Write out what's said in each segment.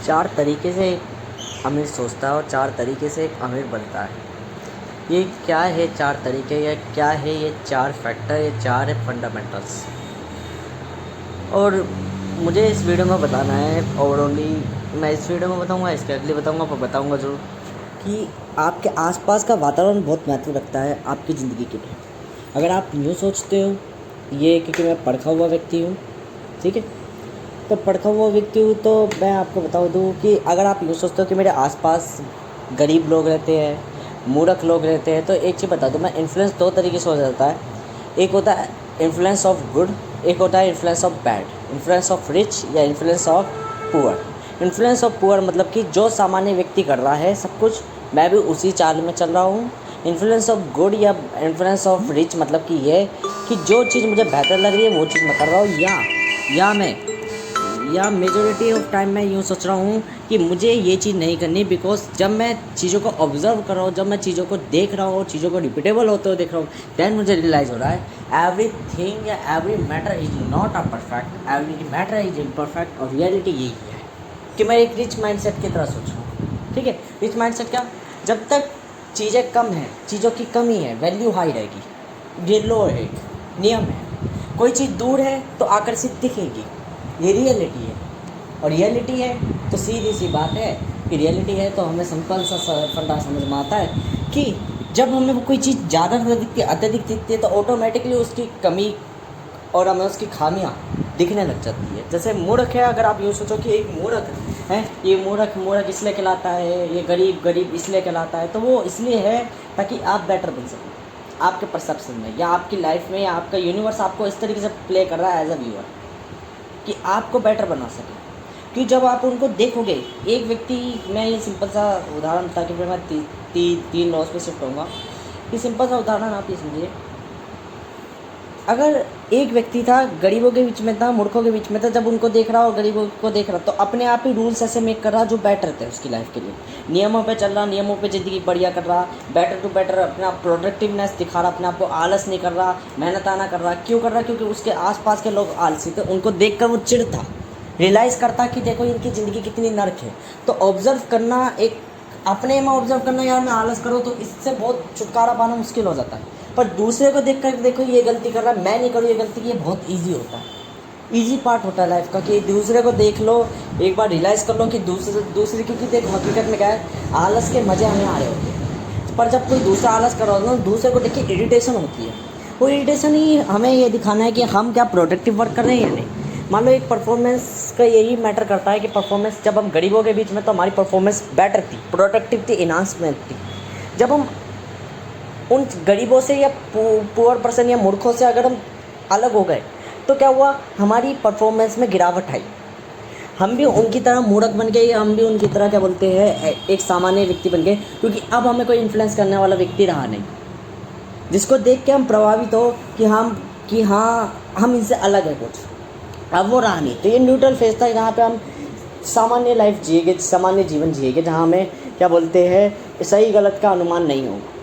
चार तरीके से एक अमीर सोचता है और चार तरीके से एक अमीर बनता है। ये क्या है चार तरीके, या क्या है ये चार फैक्टर, ये चार है फंडामेंटल्स। और मुझे इस वीडियो में बताना है, और ओनली मैं इस वीडियो में बताऊंगा, इसके अगले बताऊंगा, पर बताऊंगा ज़रूर कि आपके आसपास का वातावरण बहुत महत्व रखता है आपकी ज़िंदगी के लिए। अगर आप यूँ सोचते हो, ये क्योंकि मैं पढ़ा हुआ व्यक्ति हूँ, ठीक है, तो पढ़ा हुआ व्यक्ति हूँ, तो मैं आपको बता दूँ कि अगर आप यूँ सोचते हो कि मेरे आसपास गरीब लोग रहते हैं, मूर्ख लोग रहते हैं, तो एक चीज़ बता दूँ मैं, इन्फ्लुएंस दो तरीके से हो जाता है। एक होता है इन्फ्लुएंस ऑफ गुड, एक होता है influence of bad, influence of rich या influence of poor. Influence of poor मतलब कि जो सामान्य व्यक्ति कर रहा है सब कुछ, मैं भी उसी चाल में चल रहा हूँ। इन्फ्लुएंस ऑफ गुड या इन्फ्लुएंस ऑफ रिच मतलब कि ये कि जो चीज़ मुझे बेहतर लग रही है वो चीज़ मैं कर रहा हूँ, या मेजॉरिटी ऑफ टाइम मैं यूँ सोच रहा हूँ कि मुझे ये चीज़ नहीं करनी, बिकॉज जब मैं चीज़ों को ऑब्जर्व कर रहा हूँ, जब मैं चीज़ों को देख रहा हूँ, चीज़ों को रिपीटेबल होते हुए देख रहा हूँ, दैन मुझे रियलाइज़ हो रहा है एवरी थिंग या every matter is not a perfect, every matter is imperfect. और रियलिटी यही है कि मैं एक रिच माइंडसेट की तरह सोच रहा हूँ। ठीक है, रिच माइंडसेट क्या, जब तक चीज़ें कम हैं, चीज़ों की कमी है, वैल्यू हाई रहेगी। ये लो है, एक नियम है। कोई चीज़ दूर है तो आकर्षित दिखेगी, ये रियलिटी है। और रियलिटी है तो सीधी सी बात है कि रियलिटी है तो हमें सिंपल सा फंडा समझ में आता है कि जब हमें कोई चीज़ ज़्यादा दिखती है, अत्यधिक दिखती है, तो ऑटोमेटिकली उसकी कमी और हमें उसकी खामियां दिखने लग जाती है। जैसे मूर्ख है, अगर आप यूँ सोचो कि एक मूर्ख है, ये मूर्ख इसलिए कहलाता है, ये गरीब इसलिए कहलाता है, तो वो इसलिए है ताकि आप बेटर बन सकें आपके परसेप्शन में, या आपकी लाइफ में, या आपका यूनिवर्स आपको इस तरीके से प्ले कर रहा है एज अ व्यूअर कि आपको बेटर बना सके। कि जब आप उनको देखोगे, एक व्यक्ति, मैं ये सिंपल सा उदाहरण, ताकि फिर मैं तीन लॉस पे शिफ्ट होऊंगा, कि सिंपल सा उदाहरण आप ये समझिए, अगर एक व्यक्ति था, गरीबों के बीच में था, मूर्खों के बीच में था, जब उनको देख रहा और गरीबों को देख रहा, तो अपने आप ही रूल्स ऐसे मेक कर रहा जो बेटर थे उसकी लाइफ के लिए, नियमों पे चल रहा, नियमों पे ज़िंदगी बढ़िया कर रहा, बेटर टू बेटर अपना प्रोडक्टिवनेस दिखा रहा, अपने आप को आलस नहीं कर रहा, मेहनत आना कर रहा। क्यों कर रहा? क्योंकि उसके आसपास के लोग आलसी थे, उनको देखकर वो चिढ़ता, रियलाइज़ करता कि देखो इनकी ज़िंदगी कितनी नर्क है। तो ऑब्ज़र्व करना, एक अपने में ऑब्ज़र्व करना, यार मैं आलस करूँ, तो इससे बहुत छुटकारा पाना मुश्किल हो जाता है। पर दूसरे को देख कर देखो ये गलती कर रहा है, मैं नहीं करूँ ये गलती, ये बहुत ईजी होता है, ईजी पार्ट होता है लाइफ का, कि दूसरे को देख लो, एक बार रियलाइज़ कर लो कि दूसरे क्योंकि देखो हकीकत में क्या है, आलस के मज़े हमें आ रहे होते हैं, पर जब कोई दूसरा आलस कर रहा होता है ना, दूसरे को देख के इरिटेशन होती है। वो इरिटेशन ही हमें ये दिखाना है कि हम क्या प्रोडक्टिव वर्क कर रहे हैं या नहीं। मान लो एक परफॉर्मेंस का यही मैटर करता है कि परफॉर्मेंस, जब हम गरीबों के बीच में, तो हमारी परफॉर्मेंस बेटर थी, प्रोडक्टिव थी, इन्हांसमेंट थी। जब हम उन गरीबों से या पुअर पर्सन या मूर्खों से अगर हम अलग हो गए, तो क्या हुआ, हमारी परफॉर्मेंस में गिरावट आई, हम भी उनकी तरह मूर्ख बन गए, हम भी उनकी तरह क्या बोलते हैं, एक सामान्य व्यक्ति बन गए, क्योंकि अब हमें कोई इन्फ्लुएंस करने वाला व्यक्ति रहा नहीं जिसको देख के हम प्रभावित हो कि हाँ हम इनसे अलग है कुछ, अब वो रहा नहीं। तो ये न्यूट्रल फेज था जहाँ पे हम सामान्य लाइफ जिएंगे, सामान्य जीवन जिएंगे, जहाँ हमें क्या बोलते हैं, सही गलत का अनुमान नहीं होगा।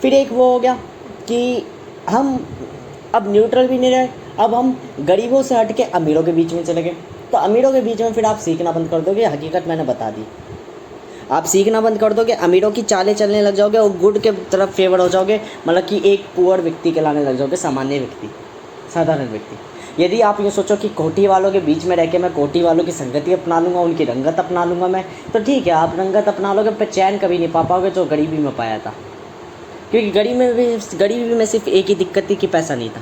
फिर एक वो हो गया कि हम अब न्यूट्रल भी नहीं रहे, अब हम गरीबों से हट के अमीरों के बीच में चले गए। तो अमीरों के बीच में फिर आप सीखना बंद कर दोगे, हकीकत मैंने बता दी, आप सीखना बंद कर दोगे, अमीरों की चालें चलने लग जाओगे और गुड के तरफ फेवर हो जाओगे, मतलब कि एक पुअर व्यक्ति कहलाने लग जाओगे, सामान्य व्यक्ति, साधारण व्यक्ति। यदि आप ये सोचो कि कोठी वालों के बीच में रह के मैं कोठी वालों की संगति अपना लूँगा, उनकी रंगत अपना लूँगा मैं, तो ठीक है, आप रंगत अपना लोगे, पर चैन कभी नहीं पा पाओगे जो गरीबी में पाया था। क्योंकि गरीबी में सिर्फ एक ही दिक्कत थी कि पैसा नहीं था।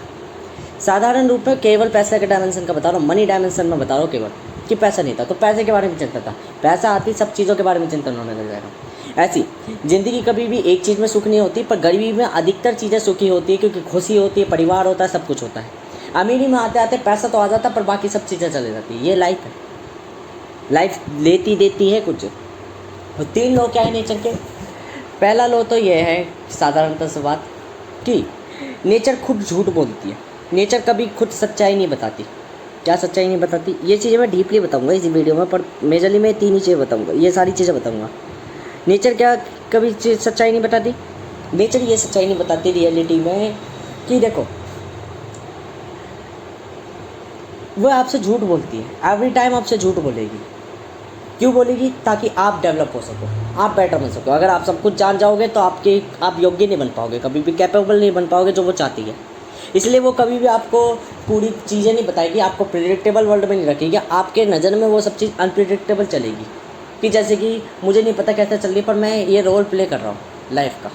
साधारण रूप में केवल पैसे के डायमेंशन का बता रहा हूँ, मनी डायमेंशन में बता रहा हूँ केवल, कि पैसा नहीं था तो पैसे के बारे में चिंता था, पैसा आती सब चीज़ों के बारे में चिंतन होने लग जाएगा। ऐसी ज़िंदगी कभी भी एक चीज़ में सुख नहीं होती, पर गरीबी में अधिकतर चीज़ें सुखी होती है, क्योंकि खुशी होती है, परिवार होता है, सब कुछ होता है। अमीरी में आते आते पैसा तो आ जाता है, पर बाकी सब चीज़ें चली जाती है। ये लाइफ है, लाइफ लेती देती है कुछ। तो तीन लोग क्या है नेचर के, पहला लो तो ये है साधारणतः से बात कि नेचर खुद झूठ बोलती है, नेचर कभी खुद सच्चाई नहीं बताती। क्या सच्चाई नहीं बताती, ये चीज़ें मैं डीपली बताऊंगा इस वीडियो में, पर मेजरली मैं तीन ही चीज़ें बताऊंगा, ये सारी चीज़ें बताऊंगा। नेचर क्या कभी सच्चाई नहीं बताती, नेचर ये सच्चाई नहीं बताती रियलिटी में कि देखो वो आपसे झूठ बोलती है, एवरी टाइम आपसे झूठ बोलेगी। क्यों बोलेगी? ताकि आप डेवलप हो सको, आप बेटर बन सको। अगर आप सब कुछ जान जाओगे तो आप योग्य नहीं बन पाओगे, कभी भी कैपेबल नहीं बन पाओगे जो वो चाहती है। इसलिए वो कभी भी आपको पूरी चीज़ें नहीं बताएगी, आपको प्रिडिक्टेबल वर्ल्ड में नहीं रखेगी। आपके नज़र में वो सब चीज़ अनप्रिडिक्टेबल चलेगी, कि जैसे कि मुझे नहीं पता कैसे चल रही, पर मैं ये रोल प्ले कर रहा हूँ लाइफ का,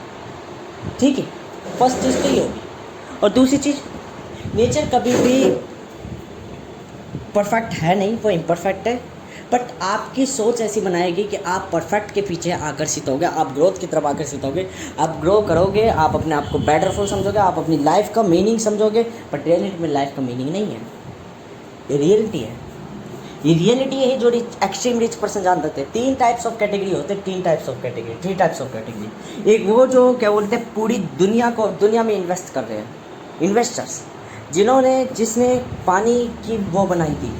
ठीक है। फर्स्ट चीज़ तो ये होगी। और दूसरी चीज़, नेचर कभी भी परफेक्ट है नहीं, वो इम्परफेक्ट है। बट आपकी सोच ऐसी बनाएगी कि आप परफेक्ट के पीछे आकर्षित होगे, आप ग्रोथ की तरफ आकर्षित होगे, आप ग्रो करोगे, आप अपने आप को बेटरफुल समझोगे, आप अपनी लाइफ का मीनिंग समझोगे। बट रियलिटी में लाइफ का मीनिंग नहीं है, ये रियलिटी है। ये रियलिटी है जो एक्सट्रीम रिच पर्सन जानते हैं। 3 टाइप्स ऑफ कैटेगरी होते हैं, 3 types of category, 3 types of category. एक वो जो क्या बोलते हैं पूरी दुनिया में इन्वेस्ट कर रहे हैं, इन्वेस्टर्स, जिसने पानी की वो बनाई थी,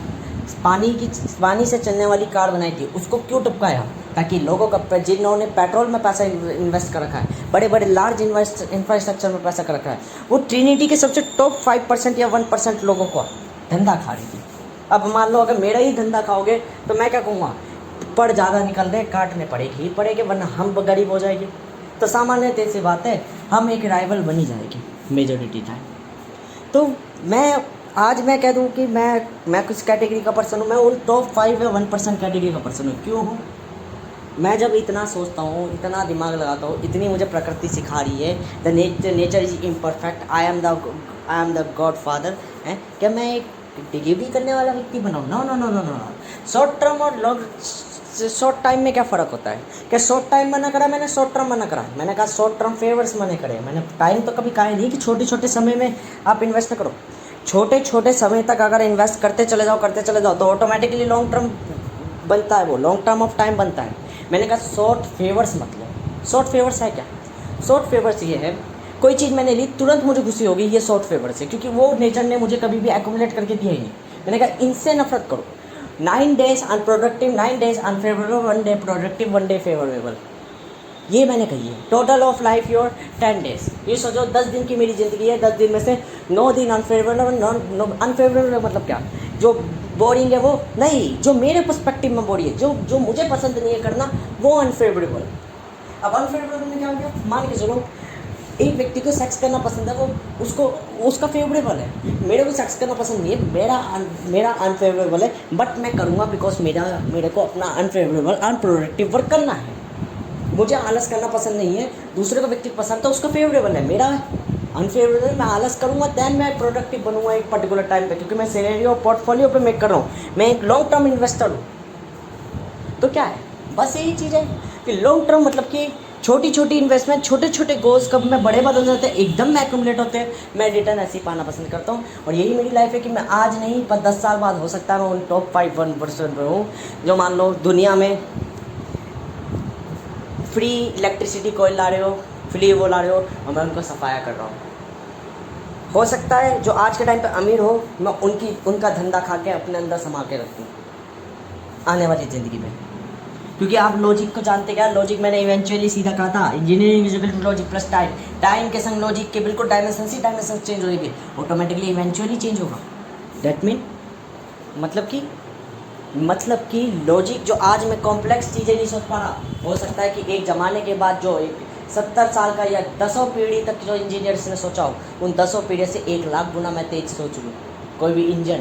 पानी से चलने वाली कार बनाई थी, उसको क्यों टपकाया? ताकि लोगों का, जिन्होंने पेट्रोल में पैसा इन्वेस्ट कर रखा है, बड़े बड़े लार्ज इंफ्रास्ट्रक्चर में पैसा कर रखा है, वो ट्रिनिटी के सबसे टॉप 5% या 1% लोगों को धंधा खा रही थी। अब मान लो अगर मेरा ही धंधा खाओगे तो मैं क्या कहूँगा? पर ज़्यादा निकल रहे, काटने पड़ेगी, वरना हम गरीब हो जाएंगे। तो सामान्य सी बात है, हम एक राइवल बनी जाएगी मेजोरिटी टाइम। तो मैं कह दूं कि मैं कुछ कैटेगरी का पर्सन हूँ, मैं उन टॉप 5 या 1% कैटेगरी का पर्सन हूँ। क्यों हूँ? मैं जब इतना सोचता हूँ, इतना दिमाग लगाता हूँ, इतनी मुझे प्रकृति सिखा रही है, the nature is imperfect, I am the god father है, क्या मैं एक डिलीवरी करने वाला व्यक्ति बनाऊँ? No no no no no. Short term और लॉन्ग शॉर्ट टाइम में क्या फ़र्क होता है? क्या शॉर्ट टाइम मना करा मैंने, शॉर्ट टर्म मना करा? मैंने कहा शॉर्ट टर्म फेवर्स मना करे, मैंने टाइम तो कभी कहा नहीं कि छोटे छोटे समय में आप इन्वेस्ट करो। छोटे छोटे समय तक अगर इन्वेस्ट करते चले जाओ तो ऑटोमेटिकली लॉन्ग टर्म बनता है, वो लॉन्ग टर्म ऑफ टाइम बनता है। मैंने कहा शॉर्ट फेवर्स मत लो। शॉर्ट फेवर्स है क्या? शॉर्ट फेवर्स ये है, कोई चीज़ मैंने ली, तुरंत मुझे खुशी होगी, ये शॉर्ट फेवर्स है, क्योंकि वो नेचर ने मुझे कभी भी एक्यूमुलेट करके दिया ही नहीं। मैंने कहा इनसे नफरत करो। 9 days unproductive, 9 days unfavourable, 1 day productive, 1 day favourable, ये मैंने कही है। Total of life your 10 days। ये सोचो 10 दिन की मेरी ज़िंदगी है, 10 दिन में से 9 दिन अनफेवरेबल। अनफेवरेबल मतलब क्या? जो बोरिंग है वो नहीं, जो मेरे पर्सपेक्टिव में बोरिंग है, जो मुझे पसंद नहीं है करना, वो अनफेवरेबल। अब अनफेवरेबल में क्या हो गया? मान के चलो एक व्यक्ति को सेक्स करना पसंद है, वो उसका फेवरेबल है। मेरे को सेक्स करना पसंद नहीं है, मेरा अनफेवरेबल है, बट मैं करूँगा बिकॉज मेरे को अपना अनफेवरेबल अनप्रोडक्टिव वर्क करना है। मुझे आलस करना पसंद नहीं है, दूसरे को व्यक्ति पसंद, तो उसका फेवरेबल है, मेरा अनफेवरेबल। मैं आलस करूँगा दैन मैं प्रोडक्टिव बनूँगा एक पर्टिकुलर टाइम पे, क्योंकि मैं सिनेरियो पोर्टफोलियो पे मेक कर रहा हूँ, मैं एक लॉन्ग टर्म इन्वेस्टर हूँ। तो क्या है, बस यही चीज़ है कि लॉन्ग टर्म मतलब कि छोटी छोटी इन्वेस्टमेंट, छोटे छोटे गोल्स कब में बड़े बदल जाते हैं, एकदम में एक्यूमुलेट होते हैं। मैं रिटर्न ऐसे ही पाना पसंद करता हूँ, और यही मेरी लाइफ है कि मैं आज नहीं पर 10 साल बाद हो सकता है मैं उन टॉप 5-1% में हूँ, जो मान लो दुनिया में फ्री इलेक्ट्रिसिटी कोयल ला रहे हो, फ्री वो ला रहे हो, और मैं उनको सफाया कर रहा हूँ। हो सकता है जो आज के टाइम पे अमीर हो, मैं उनका धंधा खा के अपने अंदर समा के रखूँ आने वाली ज़िंदगी में। क्योंकि आप लॉजिक को जानते क्या? लॉजिक मैंने इवेंचुअली सीधा कहा था, engineering is equal to logic plus time. Time के संग लॉजिक के बिल्कुल डायमेंशन चेंज होगी, ऑटोमेटिकली इवेंचुअली चेंज होगा। दैट मीन मतलब कि लॉजिक जो आज मैं कॉम्प्लेक्स चीज़ें नहीं सोच पा रहा, हो सकता है कि एक ज़माने के बाद जो एक 70 साल का या 10 पीढ़ी तक जो इंजीनियर्स ने सोचा हो, उन 10 पीढ़ी से 1 लाख गुना मैं तेज सोच लूँ कोई भी इंजन।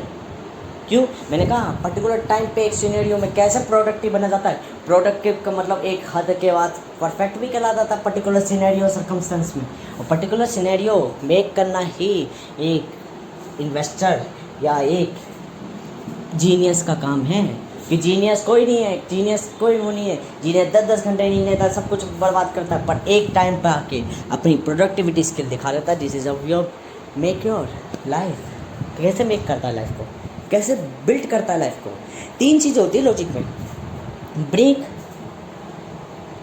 क्यों? मैंने कहा पर्टिकुलर टाइम पे एक सिनेरियो में कैसे प्रोडक्टिव बना जाता है। प्रोडक्टिव का मतलब एक हद के बाद परफेक्ट भी कहला जाता है पर्टिकुलर सिनेरियो सर्कमस्टेंस में, और पर्टिकुलर सिनेरियो मेक करना ही एक इन्वेस्टर या एक जीनियस का काम है। कि जीनियस कोई नहीं है, जीनियस कोई वो नहीं है, जीनियस 10-10 घंटे नहीं लेता, सब कुछ बर्बाद करता है, पर एक टाइम पे आके अपनी प्रोडक्टिविटी स्किल दिखा देता है। This is of your make your life. कैसे मेक करता है लाइफ को, कैसे बिल्ड करता है लाइफ को। 3 चीज़ें होती है लॉजिक में।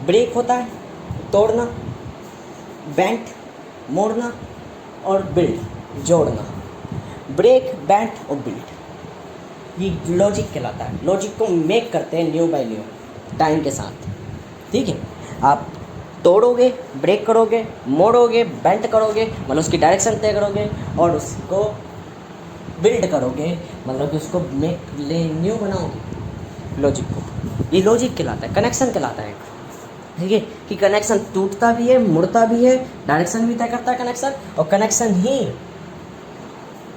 ब्रेक होता है तोड़ना, बेंट मोड़ना, और बिल्ड जोड़ना। ब्रेक, बेंट और बिल्ड, ये लॉजिक कहलाता है। लॉजिक को मेक करते हैं न्यू बाय न्यू टाइम के साथ, ठीक है। आप तोड़ोगे, ब्रेक करोगे, मोड़ोगे, बेंट करोगे, मतलब उसकी डायरेक्शन तय करोगे, और उसको बिल्ड करोगे, मतलब कि उसको न्यू बनाओगे लॉजिक को। ये लॉजिक कहलाता है, कनेक्शन कहलाता है। ठीक है, कि कनेक्शन टूटता भी है, मुड़ता भी है, डायरेक्शन भी तय करता है कनेक्शन, और कनेक्शन ही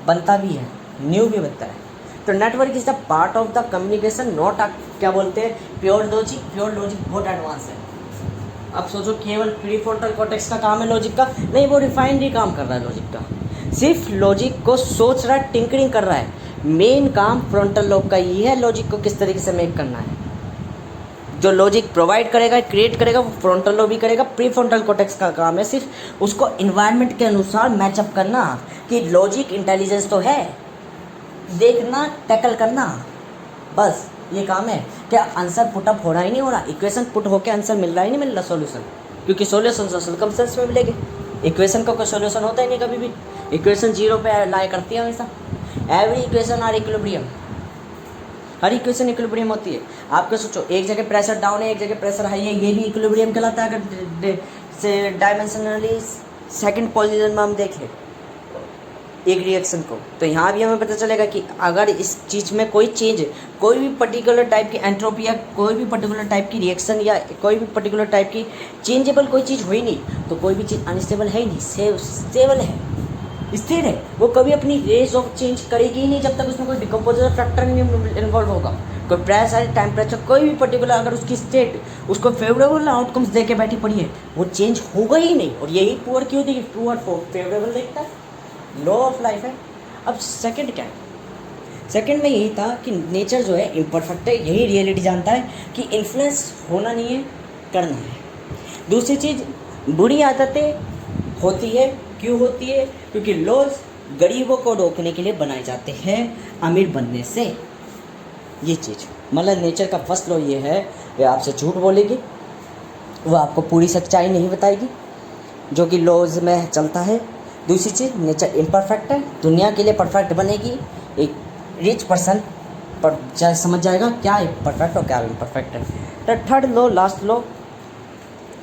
बनता भी है, न्यू भी बनता है। तो network is the part of the communication, not क्या बोलते हैं, प्योर लॉजिक। प्योर लॉजिक बहुत एडवांस है। अब सोचो केवल प्रीफ्रंटल कॉर्टेक्स का काम है लॉजिक का, नहीं, वो रिफाइनरी काम कर रहा है लॉजिक का, सिर्फ लॉजिक को सोच रहा है, टिंकरिंग कर रहा है। मेन काम फ्रंटल लोब का ये है, लॉजिक को किस तरीके से मेक करना है। जो लॉजिक प्रोवाइड करेगा, क्रिएट करेगा, वो फ्रंटल लोब भी करेगा। प्रीफ्रंटल कॉर्टेक्स का काम है सिर्फ उसको इन्वायरमेंट के अनुसार मैचअप करना, कि लॉजिक इंटेलिजेंस तो है, देखना, टैकल करना, बस ये काम है। क्या आंसर पुटअप हो रहा ही नहीं हो रहा, इक्वेशन पुट होकर आंसर मिल रहा ही नहीं मिल रहा सॉल्यूशन, क्योंकि सॉल्यूशन सर्कमस्टेंस में मिलेगी। इक्वेशन का कोई सॉल्यूशन होता ही नहीं कभी भी, इक्वेशन जीरो पे लाई करती है हमेशा। एवरी इक्वेशन आर इक्विलिब्रियम, हर इक्वेशन इक्विलिब्रियम होती है। आपके सोचो एक जगह प्रेशर डाउन है, एक जगह प्रेशर हाई है, ये भी इक्विलिब्रियम कहलाता है अगर डायमेंशनली सेकंड पोजीशन में हम देखें एक रिएक्शन को। तो यहाँ भी हमें पता चलेगा कि अगर इस चीज़ में कोई चेंज, कोई भी पर्टिकुलर टाइप की एंट्रोपी या कोई भी पर्टिकुलर टाइप की रिएक्शन या कोई भी पर्टिकुलर टाइप की चेंजेबल कोई चीज़ हुई नहीं, तो कोई भी चीज़ अनस्टेबल है ही नहीं, स्टेबल है, स्थिर है। वो कभी अपनी रेस ऑफ चेंज करेगी ही नहीं जब तक उसमें कोई डिकम्पोजर फैक्टर नहीं इन्वॉल्व होगा। कोई प्रेशर, टेम्परेचर, कोई भी पर्टिकुलर अगर उसकी स्टेट उसको फेवरेबल आउटकम्स दे के बैठी पड़ी है, वो चेंज होगा ही नहीं। और यही पुअर क्यों थी, पुअर फेवरेबल देखता है, लॉ ऑफ लाइफ है। अब सेकंड क्या है, सेकंड में यही था कि नेचर जो है इम्परफेक्ट है, यही रियलिटी जानता है कि इन्फ्लुएंस होना नहीं है, करना है। दूसरी चीज़, बुरी आदतें होती है, क्यों होती है, क्योंकि लॉज गरीबों को रोकने के लिए बनाए जाते हैं अमीर बनने से। ये चीज़ मतलब नेचर का फर्स्ट लॉ ये है, वे आपसे झूठ बोलेगी, वो आपको पूरी सच्चाई नहीं बताएगी, जो कि लॉज में चलता है। दूसरी चीज़, नेचर इम्परफेक्ट है, दुनिया के लिए परफेक्ट बनेगी। एक रिच पर्सन पर समझ जाएगा क्या परफेक्ट और क्या इम्परफेक्ट है। तो थर्ड लॉ, लास्ट लॉ,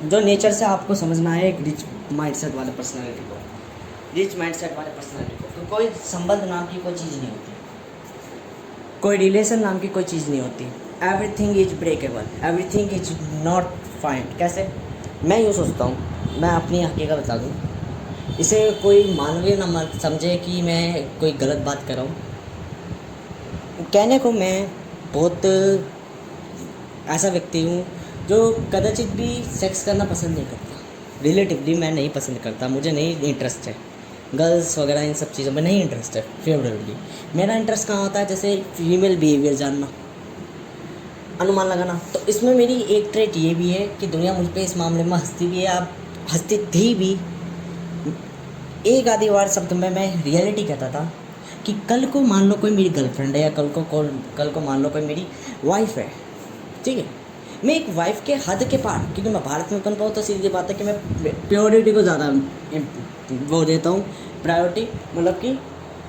जो नेचर से आपको समझना है एक रिच माइंडसेट वाले पर्सनालिटी को, रिच माइंडसेट वाले पर्सनालिटी को, तो कोई संबंध नाम की कोई चीज़ नहीं होती, कोई रिलेशन नाम की कोई चीज़ नहीं होती। Everything is breakable, everything is not find. कैसे, मैं यूँ सोचता हूँ, मैं अपनी हकीकत बता दूँ, इसे कोई मानवीय ना मत समझे कि मैं कोई गलत बात कर रहा हूँ। कहने को मैं बहुत ऐसा व्यक्ति हूँ जो कदाचित भी सेक्स करना पसंद नहीं करता, रिलेटिवली मैं नहीं पसंद करता, मुझे नहीं इंटरेस्ट है गर्ल्स वगैरह इन सब चीज़ों में नहीं इंटरेस्ट है फेवरेटली। मेरा इंटरेस्ट कहाँ होता है, जैसे फीमेल बिहेवियर जानना, अनुमान लगाना। तो इसमें मेरी एक ट्रेट ये भी है कि दुनिया मुझ पर इस मामले में हंसती भी है, आप हंसती थी भी। एक आधी बार शब्द में मैं रियलिटी कहता था कि कल को मान लो कोई मेरी गर्लफ्रेंड है, या कल को मान लो कोई मेरी वाइफ है, ठीक है, मैं एक वाइफ के हद के पार, क्योंकि मैं भारत में बन पाऊँ तो सीधी बात है कि मैं प्योरिटी को ज़्यादा वो देता हूँ प्रायोरिटी, मतलब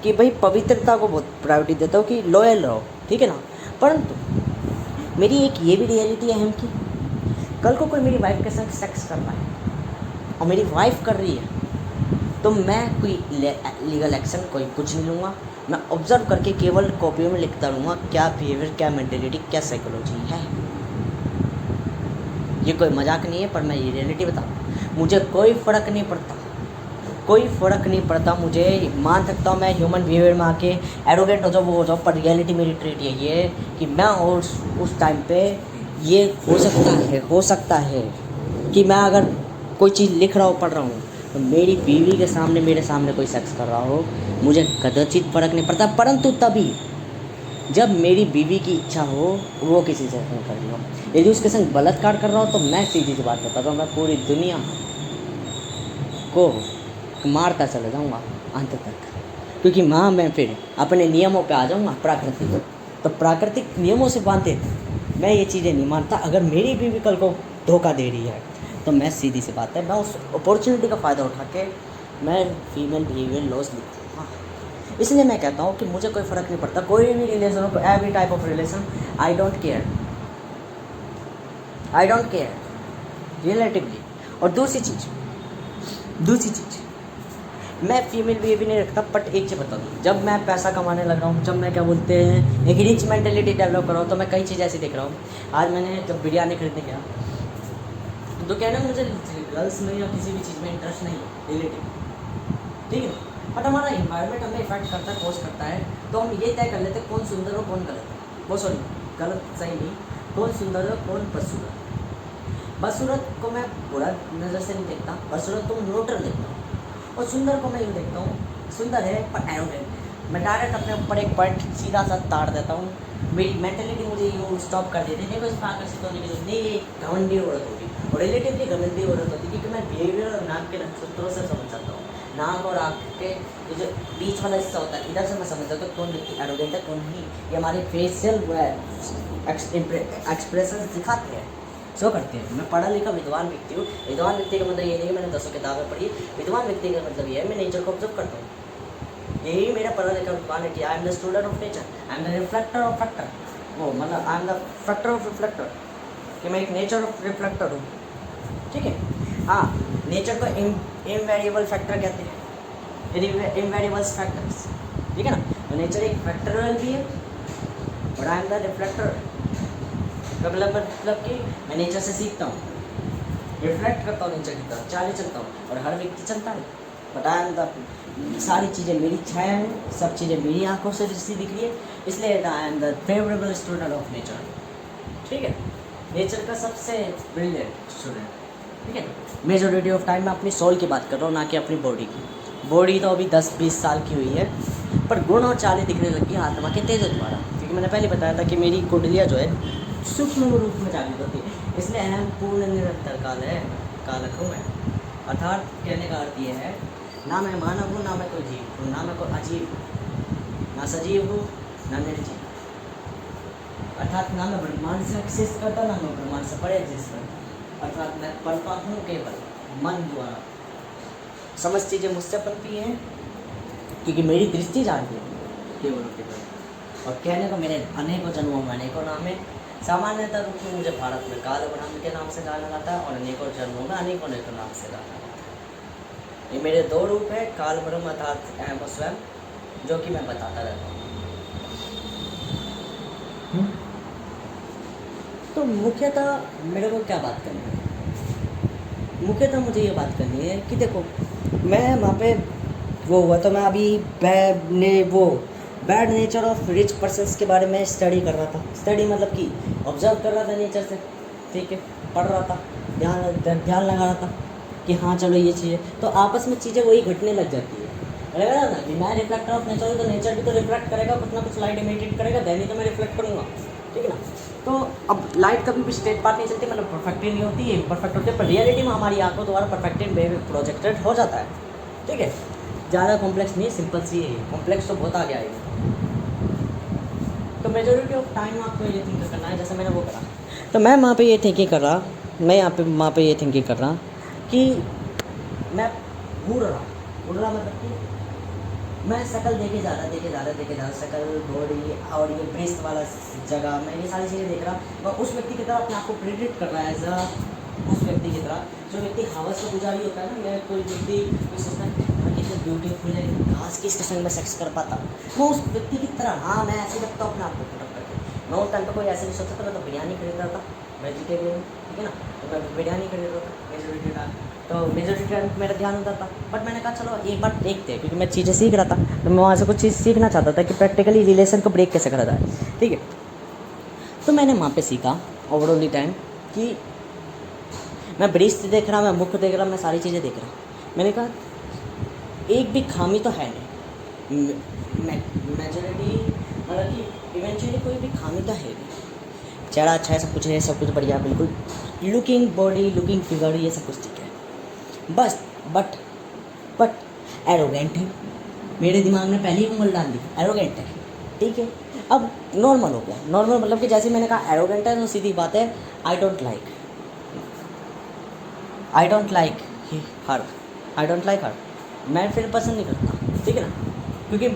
कि भाई पवित्रता को बहुत प्रायोरिटी देता हूँ कि लॉयल रहो, ठीक है ना। परंतु मेरी एक ये भी रियलिटी है कि कल को कोई मेरी वाइफ के संग सेक्स कर रहा है और मेरी वाइफ कर रही है, तो मैं कोई लीगल एक्शन कोई कुछ नहीं लूँगा। मैं ऑब्जर्व करके केवल कॉपियों में लिखता रहूँगा क्या बिहेवियर, क्या मेंटेलिटी, क्या साइकोलॉजी है। ये कोई मजाक नहीं है, पर मैं ये रियलिटी बताऊँ, मुझे कोई फ़र्क नहीं पड़ता, कोई फ़र्क नहीं पड़ता। मुझे मान सकता हूँ मैं ह्यूमन बिहेवियर में आके एरोगेंट हो जाओ, वो हो जाओ, पर रियलिटी मेरी ट्रीट यही है कि मैं उस टाइम पे ये हो सकता है कि मैं अगर कोई चीज़ लिख रहा हूँ, पढ़ रहा हूँ, तो मेरी बीवी के सामने, मेरे सामने कोई सेक्स कर रहा हो, मुझे कदाचित फ़र्क नहीं पड़ता। परंतु तभी जब मेरी बीवी की इच्छा हो वो किसी से नहीं कर रही हो, यदि उसके संग बलात्कार कर रहा हो, तो मैं सीधी सी बात करता हूँ, मैं पूरी दुनिया को मारता चला जाऊँगा अंत तक, क्योंकि मैं फिर अपने नियमों पे आ जाऊँगा प्राकृतिक। तो प्राकृतिक नियमों से बांधे मैं ये चीज़ें नहीं मानता। अगर मेरी बीवी कल को धोखा दे रही है, तो मैं सीधी सी बात है, मैं उस अपॉर्चुनिटी का फ़ायदा उठा के मैं फीमेल बिहेवियर लॉस लिखूँगा। इसलिए मैं कहता हूँ कि मुझे कोई फ़र्क नहीं पड़ता, कोई भी रिलेशन हो, every type of relation, I don't care relatively. और दूसरी चीज़, मैं फीमेल भी नहीं रखता, बट एक चीज़ बता दूँ, जब मैं पैसा कमाने लग रहा हूँ, जब मैं क्या बोलते हैं एक रिच मेंटेलिटी डेवलप कर रहा हूँ, तो मैं कई चीज़ें ऐसी देख रहा हूँ। आज मैंने जब बिरयानी खरीदने गया तो क्या ना, मुझे गर्ल्स में या किसी भी चीज़ में इंटरेस्ट नहीं है रिलेटिव, ठीक है, बट हमारा इन्वायरमेंट हमें इफेक्ट करता है, कोस करता है, तो हम ये तय कर लेते हैं कौन सुंदर हो कौन गलत है, वो सॉरी गलत सही नहीं, कौन सुंदर हो कौन बदसूरत। बदसूरत को मैं बुरा नज़र से नहीं देखता, बदसूरत को न्यूट्रल देखता हूँ, और सुंदर को मैं यूँ देखता हूँ, सुंदर है पर एरोगेंट है। मैं डायरेक्ट अपने ऊपर एक पॉइंट सीधा सा ताड़ देता हूँ, मेरी मेंटेलिटी मुझे यूँ स्टॉप कर देती है, देखो इसमें आकर्षित होने की जरूरत नहीं, ये घमंडी औरत होगी, और रिलेटिवली घमंडी औरत होती है, क्योंकि मैं बिहेवियर और नाक के नक्षत्रों से समझ जाता हूँ। नाक और आँख के ये जो बीच वाला हिस्सा होता है, इधर से मैं समझ जाता हूँ कौन व्यक्ति एरोगेंट है कौन नहीं। ये हमारे फेशियल एक्सप्रेशन दिखाते हैं, शो करते हैं। मैं पढ़ा लिखा विद्वान व्यक्ति हूँ। विद्वान व्यक्ति का मतलब ये नहीं कि मैंने 10 किताबें पढ़ी, विद्वान व्यक्ति का मतलब ये है मैं नेचर को ऑब्जर्व करता हूँ। यही मेरा पढ़ा लिखा विद्वान है कि आई am the student of nature, I am the reflector of factor, वो मतलब आई am the factor of reflector, कि मैं एक नेचर ऑफ रिफ्लेक्टर हूँ, ठीक है। हाँ, नेचर को इनवेरिएबल फैक्टर कहते हैं, इनवेरिएबल्स फैक्टर्स, ठीक है ना। तो नेचर एक फैक्टरल भी है और आई एम द रिफ्लेक्टर, मतलब कि मैं नेचर से सीखता हूँ, रिफ्लेक्ट करता हूँ नेचर की तरफ, चाले चलता हूँ, और हर व्यक्ति चलता है, बट आई एम द सारी चीज़ें मेरी छाया है, सब चीज़ें मेरी आंखों से जिससे दिख रही है, इसलिए आई am the favourable student of nature, ठीक है। नेचर का सबसे ब्रिलियंट स्टूडेंट, ठीक है। मेजोरिटी ऑफ टाइम मैं अपनी सोल की बात कर रहा हूँ, ना कि अपनी बॉडी की। बॉडी तो अभी 10-20 साल की हुई है, पर गुण और चालें दिखने लगी आत्मा के तेज द्वारा, क्योंकि मैंने पहले बताया था कि मेरी कुंडलियाँ जो है सूक्ष्म रूप में जागृत होती है, इसलिए अहम पूर्ण निरंतर काल है, कालक हूँ मैं। अर्थात कहने का अर्थ ये है, ना मैं मानव हूँ ना मैं कोई जीव हूँ, ना मैं कोई अजीब हूँ, ना सजीव हूँ ना निर्जीव, अर्थात ना मैं ब्रह्मांड से एक्सिस्ट करता ना मैं ब्रह्मांड से परे एक्सिस्ट करता, अर्थात मैं पनपा हूँ केवल मन द्वारा। समझ चीज़ें मुझसे पनती हैं क्योंकि मेरी दृष्टि जानती है केवल केवल, और कहने को मेरे अनेकों जन्मों में अनेकों नाम है। सामान्यतः रूप में मुझे भारत में काल ब्रह्म के नाम से जाना जाता है, और अनेकों जन्मों में अनेकों अनेकों नाम से जाना जाता है। ये मेरे 2 रूप है, काल ब्रह्म अर्थात अहम स्वयं, जो कि मैं बताता रहता हूँ। तो मुख्यतः मेरे को क्या बात करनी है, मुख्यतः मुझे ये बात करनी है कि देखो, मैं वहाँ पे वो हुआ तो मैं अभी bad nature of rich persons के बारे में स्टडी कर रहा था। स्टडी मतलब कि ऑब्जर्व कर रहा था नेचर से, ठीक है, पढ़ रहा था, ध्यान लगा रहा था कि हाँ चलो ये चीज़ है, तो आपस में चीज़ें वही घटने लग जाती है। लग रहा था कि मैं रिफ्लेक्टर ऑफ नेचर हूँ, तो नेचर भी तो रिफ्लेक्ट करेगा, कुछ ना कुछ लाइट इमिटेट करेगा, दैनी तो मैं रिफ्लेक्ट करूँगा, ठीक है ना। तो अब लाइट कभी भी स्ट्रेट पाथ नहीं चलती, मतलब परफेक्टली नहीं होती है, परफेक्ट होती है, पर रियलिटी में हमारी आंखों द्वारा परफेक्टेड वे प्रोजेक्टेड हो जाता है, ठीक है। ज़्यादा कॉम्प्लेक्स नहीं है, सिंपल सी है, कॉम्प्लेक्स तो बहुत आ गया है। तो मेजोरिटी ऑफ टाइम आपको ये थिंक करना है, जैसे मैंने वो करा, तो मैं वहाँ पे ये थिंकिंग कर रहा, वहाँ पे ये थिंकिंग कर रहा कि मैं उड़ रहा मतलब कि मैं शक्ल देखे जा रहा, शक्ल, बॉडी और ये ब्रेस्ट वाला जगह, मैं ये सारी चीज़ें देख रहा, मैं उस व्यक्ति की तरह अपने आप को प्रेडिक्ट कर रहा है, एज उस व्यक्ति की तरह जो व्यक्ति हवस का पुजारी होता है ना, मैं कोई व्यक्ति सोचता है मैं कितने ब्यूटीफुल है, घास किसके संग में सेक्स कर पाता, मैं उस व्यक्ति की तरह, हाँ मैं ऐसे लगता हूँ अपने आप को प्रोडक्ट करके। मैं उस टाइम पर कोई ऐसे नहीं सोचता था, मैं तो बिरयानी खरीद रहा था, वेजिटेरियन, ठीक है ना, तो मैं बिरयानी खरीद रहा था मेजोरिटी टाइम, तो मेजोरिटी टाइम मेरा ध्यान होता था। बट मैंने कहा चलो एक बार देखते हैं, क्योंकि मैं चीज़ें सीख रहा था, तो मैं वहाँ से कुछ चीज़ सीखना चाहता था कि प्रैक्टिकली रिलेशन को ब्रेक कैसे करा जाए, ठीक है। तो मैंने वहाँ पे सीखा ओवरऑल टाइम कि मैं ब्रेस्ट देख रहा, मैं मुख देख रहा, मैं सारी चीज़ें देख रहा, मैंने कहा एक भी खामी तो है नहीं, मेजोरिटी मतलब कि इवेंचुअली कोई भी खामी तो है नहीं, चेहरा अच्छा है, सब कुछ है, सब कुछ बढ़िया, बिल्कुल लुकिंग बॉडी, लुकिंग फिगर, ये सब कुछ ठीक है, बस बट एरोगेंट है। मेरे दिमाग ने पहले ही उंगल डाल दी, एरोगेंट है, ठीक है। अब नॉर्मल हो गया, नॉर्मल मतलब कि जैसे मैंने कहा एरोगेंट है, तो सीधी बात है आई डोंट लाइक हर, मैं फिर पसंद नहीं करता, ठीक है ना, क्योंकि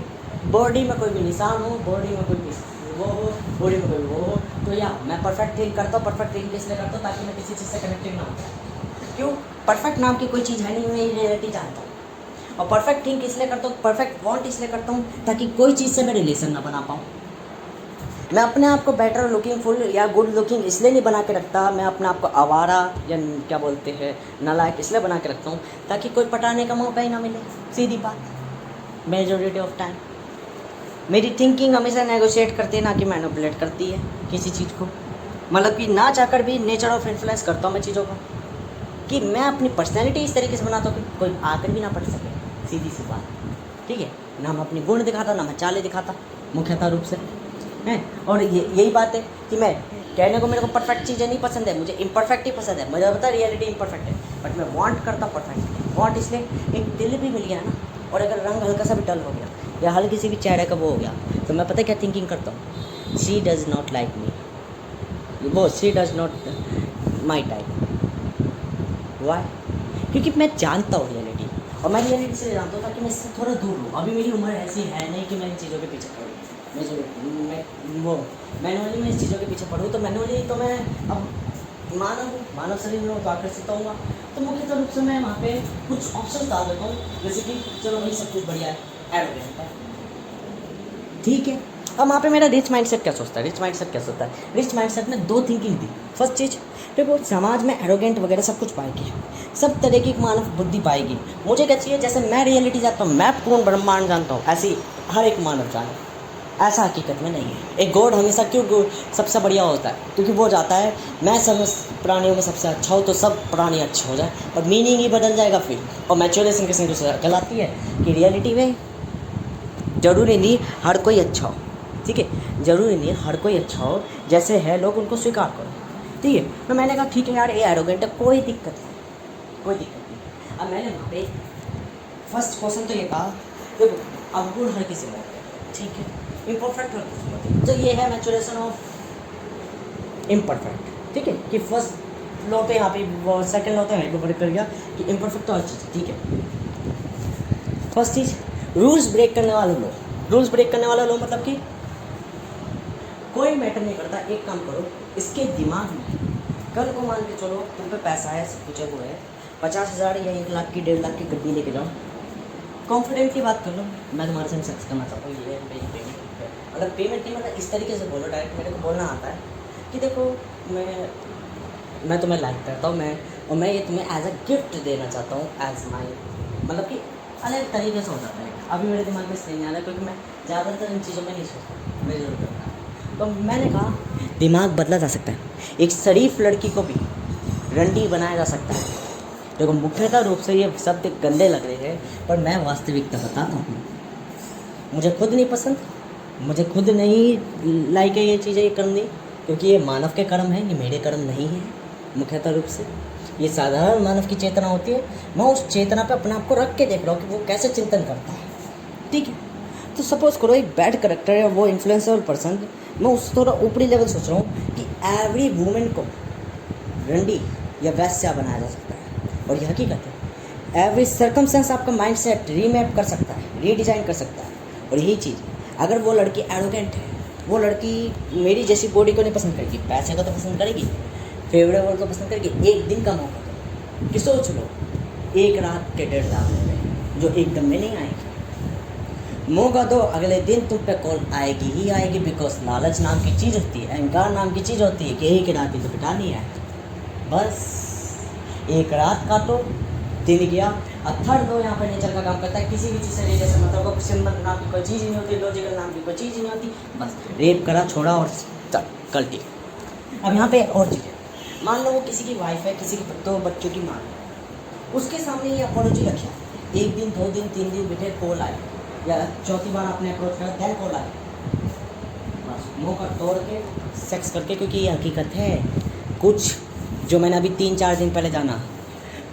बॉडी में कोई भी निशान हो, बॉडी में कोई भी वो हो, बॉडी में कोई वो हो, तो या मैं परफेक्ट थिंक करता हूँ। परफेक्ट थिंक इसलिए करता हूँ ताकि मैं किसी चीज़ से कनेक्टेड ना हो। क्यों? परफेक्ट नाम की कोई चीज़ है नहीं, मैं ये रियलिटी जानता हूँ, और परफेक्ट थिंक इसलिए करता हूँ, परफेक्ट वांट इसलिए करता हूँ ताकि कोई चीज़ से मैं रिलेशन ना बना पाऊँ। मैं अपने आप को बेटर लुकिंग फुल या गुड लुकिंग इसलिए नहीं बना के रखता, मैं अपने आप को आवारा या क्या बोलते हैं नालायक इसलिए बना के रखता हूँ ताकि कोई पटाने का मौका ही ना मिले। सीधी बात। मेजॉरिटी ऑफ टाइम मेरी थिंकिंग हमेशा नेगोशिएट करती है, ना कि मैनिपुलेट करती है किसी चीज़ को। मतलब कि ना चाहकर भी नेचर ऑफ इन्फ्लुएंस करता हूँ मैं चीज़ों को, कि मैं अपनी पर्सनैलिटी इस तरीके से बनाता हूँ कि कोई आकर भी ना पढ़ सके। सीधी सी बात, ठीक है। ना मैं अपनी गुण दिखाता, ना मैं चालें दिखाता मुख्यतः रूप से हैं। और यही बात है कि मैं कहने को मेरे को परफेक्ट चीज़ें नहीं पसंद है, मुझे इम्परफेक्ट ही पसंद है। मुझे पता है रियलिटी इम्परफेक्ट है, बट मैं वांट करता परफेक्ट। वांट इसलिए एक दिल भी मिल गया ना, और अगर रंग हल्का सा भी डल हो गया या हल्की सी भी चेहरे का वो हो गया, तो मैं पता है क्या थिंकिंग करता हूँ, she does not like me, वो she does not my type. Why? क्योंकि मैं जानता हूँ रियलिटी, और मैं रियलिटी से जानता हूँ ताकि मैं इससे थोड़ा दूर हूँ। अभी मेरी उम्र ऐसी है नहीं कि मैं इन चीज़ों के पीछे पढ़ूँ। मैनुअली मैं इस चीज़ों के पीछे पढ़ूँ, तो मैनुअली तो मैं अब मानव शरीर में तो आकर्षित होऊंगा। तो मुख्यतः रूप से मैं वहाँ पे कुछ ऑप्शन डाल देता हूँ, जैसे कि चलो भाई सब कुछ बढ़िया है, एरोगेंट है, ठीक है। अब वहाँ पे मेरा रिच माइंडसेट क्या सोचता है, रिच माइंडसेट में दो थिंकिंग थी। फर्स्ट चीज़, देखो समाज में एरोगेंट वगैरह सब कुछ पाएगी, सब तरह की मानव बुद्धि पाएगी। मुझे क्या चाहिए, जैसे मैं रियलिटी जानता हूँ, मैं पूर्ण ब्रह्मांड जानता हूँ, ऐसी हर एक मानव जाने। ऐसा हकीकत में नहीं है। एक गॉड हमेशा क्यों सबसे बढ़िया होता है, क्योंकि वो जाता है मैं सब प्राणियों में सबसे अच्छा हूँ, तो सब प्राणी अच्छे हो जाए, और मीनिंग ही बदल जाएगा फिर। और मैच्योरेशन किस्म की अकल आती है कि रियलिटी में ज़रूरी नहीं हर कोई अच्छा हो, ठीक है, ज़रूरी नहीं हर कोई अच्छा हो, जैसे है लोग उनको स्वीकार करो, ठीक है। तो मैंने कहा ठीक है यार, ये एरोगेंट है, कोई दिक्कत नहीं। अब मैंने वहाँ पे फर्स्ट क्वेश्चन तो ये कहा, देखो अवगुण हर किसी में, ठीक है, इम्परफेक्ट हर किसी में, तो ये है मैच्योरेशन ऑफ इम्परफेक्ट, ठीक है। कि फर्स्ट लॉ तो यहाँ पे, सेकंड लॉ तो यहाँ पे ब्रेक कर गया कि इम्परफेक्ट तो हर चीज़, ठीक है। फर्स्ट चीज़, रूल्स ब्रेक करने वाला लो मतलब कि कोई मैटर नहीं करता। एक काम करो, इसके दिमाग में कल को मान के चलो तुम पे पैसा है, सब कुछ वो है, 50,000 या 1 लाख की 1.5 लाख की गड्डी लेके जाओ, कॉन्फिडेंटली बात कर लो, मैं तुम्हारे से सेक्स करना चाहता हूँ, ये मेरी पेमेंट, मतलब पेमेंट नहीं, मतलब इस तरीके से बोलो डायरेक्ट। मेरे को बोलना आता है कि देखो मैं तुम्हें लाइक करता हूँ, और मैं ये तुम्हें एज अ गिफ्ट देना चाहता हूँ, एज माई, मतलब कि अलग तरीके से हो जाता है। अभी मेरे दिमाग में इसलिए नहीं आ रहा क्योंकि मैं ज़्यादातर इन चीज़ों में नहीं सोचता, मैं ज़रूर करता। तो मैंने कहा दिमाग बदला जा सकता है, एक शरीफ लड़की को भी रंडी बनाया जा सकता है। देखो मुख्यतः रूप से ये शब्द गंदे लग रहे हैं, पर मैं वास्तविकता बताता हूँ। मुझे खुद नहीं पसंद, मुझे खुद नहीं लाइक है ये चीज़ें ये करनी, क्योंकि ये मानव के कर्म है, ये मेरे कर्म नहीं है। मुख्यतः रूप से ये साधारण मानव की चेतना होती है। मैं उस चेतना पे अपने आप को रख के देख रहा हूँ कि वो कैसे चिंतन करता है, ठीक है। तो सपोज़ करो एक बैड करेक्टर है, वो इन्फ्लुएंसर पर्सन, मैं उस थोड़ा ऊपरी लेवल सोच रहा हूँ कि एवरी वुमेन को रंडी या वैश्या बनाया जा सकता है, और यह हकीकत है। एवरी सर्कमस्टेंस आपका माइंड सेट रीमैप कर सकता है, रीडिज़ाइन कर सकता है। और यही चीज़, अगर वो लड़की एरोगेंट है, वो लड़की मेरी जैसी बॉडी को नहीं पसंद करेगी, पैसे को तो पसंद करेगी, फेवरेबल को पसंद करेगी। एक दिन का मौका दो कि सोच लो, 1 रात के 1.5 लाख जो एकदम में नहीं आएगी, मौका दो, अगले दिन तुम पे कॉल आएगी ही आएगी। बिकॉज लालच नाम की चीज़ होती है, अहंकार नाम की चीज़ होती है कि एक रात ही तो बितानी है, बस 1 रात का तो दिन गया। थर्ड दो यहाँ पर नेचर का काम करता है, किसी भी चीज़ से रिलेशन मतलब सिंबल नाम की कोई चीज़ नहीं होती, लॉजिकल नाम की कोई चीज़ नहीं होती, बस रेप करा, छोड़ा और कल्टी। अब यहाँ पे और चीज़ें, मान लो वो किसी की वाइफ है, किसी की 2 बच्चों की माँ है, उसके सामने ये अपॉलॉजी रखा, 1 दिन 2 दिन 3 दिन बिठे कॉल आए, या चौथी बार आपने अप्रोच करा दैन कॉल आए, बस मुँह का तोड़ के सेक्स करके। क्योंकि ये हकीकत है, कुछ जो मैंने अभी 3-4 दिन पहले जाना,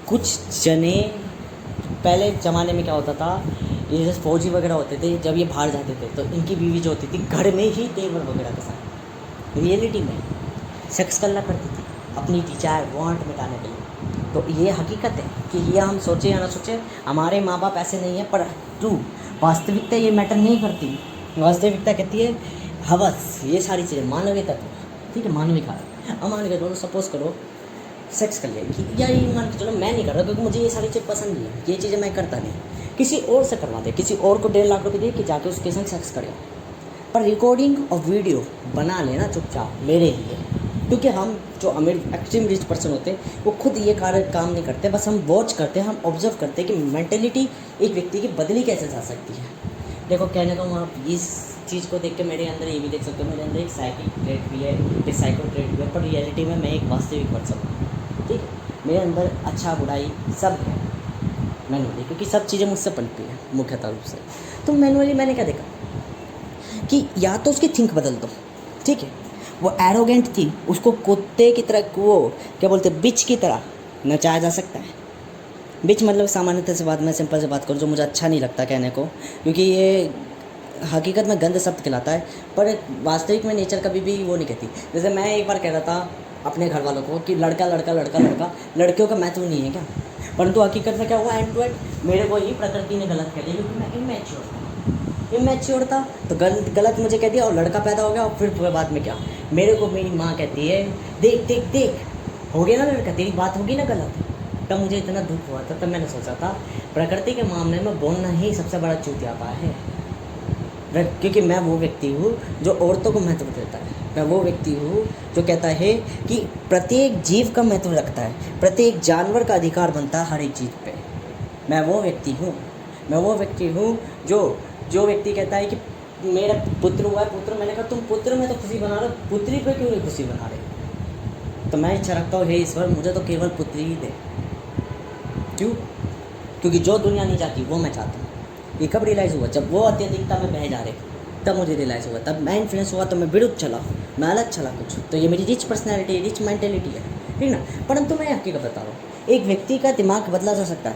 कुछ जने पहले ज़माने में क्या होता था, ये जैसे फौजी वगैरह होते थे, जब ये बाहर जाते थे तो इनकी बीवी जो होती थी घर में ही तेवर वगैरह के साथ रियलिटी में सेक्स करना करती थी, अपनी डिजायर वांट मिटाने के लिए। तो ये हकीकत है कि ये हम सोचे या ना सोचे, हमारे माँ बाप ऐसे नहीं है, पर ट्रू वास्तविकता ये मैटर नहीं करती। वास्तविकता कहती है हवस, ये सारी चीज़ें मानवीय तत्व, ठीक है, मानवीय कारण। अमानवीय दोनों सपोज करो सेक्स कर लेगी, या ये मान के चलो मैं नहीं कर रहा क्योंकि मुझे ये सारी चीज़ पसंद नहीं है, ये चीज़ें मैं करता नहीं, किसी और से करवा दे, किसी और को 1.5 लाख रुपये दे कि जाके उसके संग सेक्स करे, पर रिकॉर्डिंग और वीडियो बना लेना चुपचाप मेरे लिए। क्योंकि हम जो अमीर एक्सट्रीम रिच पर्सन होते हैं वो खुद ये काम नहीं करते, बस हम वॉच करते हैं, हम ऑब्जर्व करते हैं कि मेंटेलिटी एक व्यक्ति की बदली कैसे जा सकती है। देखो कहने का आप इस चीज़ को देख के मेरे अंदर ये भी देख सकते हो, मेरे अंदर एक साइकिक ट्रेट भी है, एक साइको ट्रेट भी है, पर रियलिटी में मैं एक वास्तविक पर्सन हूँ। ठीक है, मेरे अंदर अच्छा बुराई सब है मैनुअली, क्योंकि सब चीज़ें मुझसे पलती हैं मुख्यतः रूप से। तो मैनुअली मैंने क्या देखा कि या तो उसकी थिंक बदल दो, ठीक है, वो एरोगेंट थी, उसको कुत्ते की तरह, वो क्या बोलते हैं, बिच की तरह नचाया जा सकता है। बिच मतलब सामान्यतः से बात, मैं सिंपल से बात करूँ जो मुझे अच्छा नहीं लगता कहने को, क्योंकि ये हकीकत में गंद शब्द कहलाता है, पर वास्तविक में नेचर कभी भी वो नहीं कहती। जैसे मैं एक बार कह रहा था अपने घर वालों को कि लड़का लड़का लड़का लड़का, लड़कियों का महत्व नहीं है क्या, परंतु हकीकत में क्या हुआ, एंड टू एंड मेरे को ही प्रकृति ने गलत कह दिया, क्योंकि मैं इमेच्योर था तो गलत मुझे कह दिया, और लड़का पैदा हो गया। और फिर बाद में क्या, मेरे को मेरी माँ कहती है देख देख देख हो गया ना लड़का, तेरी बात होगी ना गलत। तब मुझे इतना दुख हुआ था, तब मैंने सोचा था प्रकृति के मामले में बोलना ही सबसे बड़ा चूतियापा है, क्योंकि मैं वो व्यक्ति हूँ जो औरतों को महत्व देता है, मैं वो व्यक्ति हूँ जो कहता है कि प्रत्येक जीव का महत्व रखता है, प्रत्येक जानवर का अधिकार बनता है हर एक चीज़ पे। मैं वो व्यक्ति हूँ जो व्यक्ति कहता है कि मेरा पुत्र हुआ है, पुत्र, मैंने कहा तुम पुत्र में तो खुशी बना रहे हो, पुत्री पे क्यों नहीं खुशी बना रहे। तो मैं इच्छा रखता हूँ हे ईश्वर मुझे तो केवल पुत्री ही दे। क्यों? क्योंकि जो दुनिया नहीं चाहती वो मैं चाहता हूँ। ये कब रियलाइज़ हुआ, जब वो अत्यधिकता में बह जा रहे, तब मुझे रियलाइज़ हुआ, तब मैं इन्फ्लुएंस हुआ, तो मैं विरुद्ध चला, मैं अलग चला कुछ। तो ये मेरी रिच पर्सनैलिटी, रिच मेंटेलिटी है, ठीक ना। परंतु मैं हकीकत बता रहा हूँ, एक व्यक्ति का दिमाग बदला जा सकता है,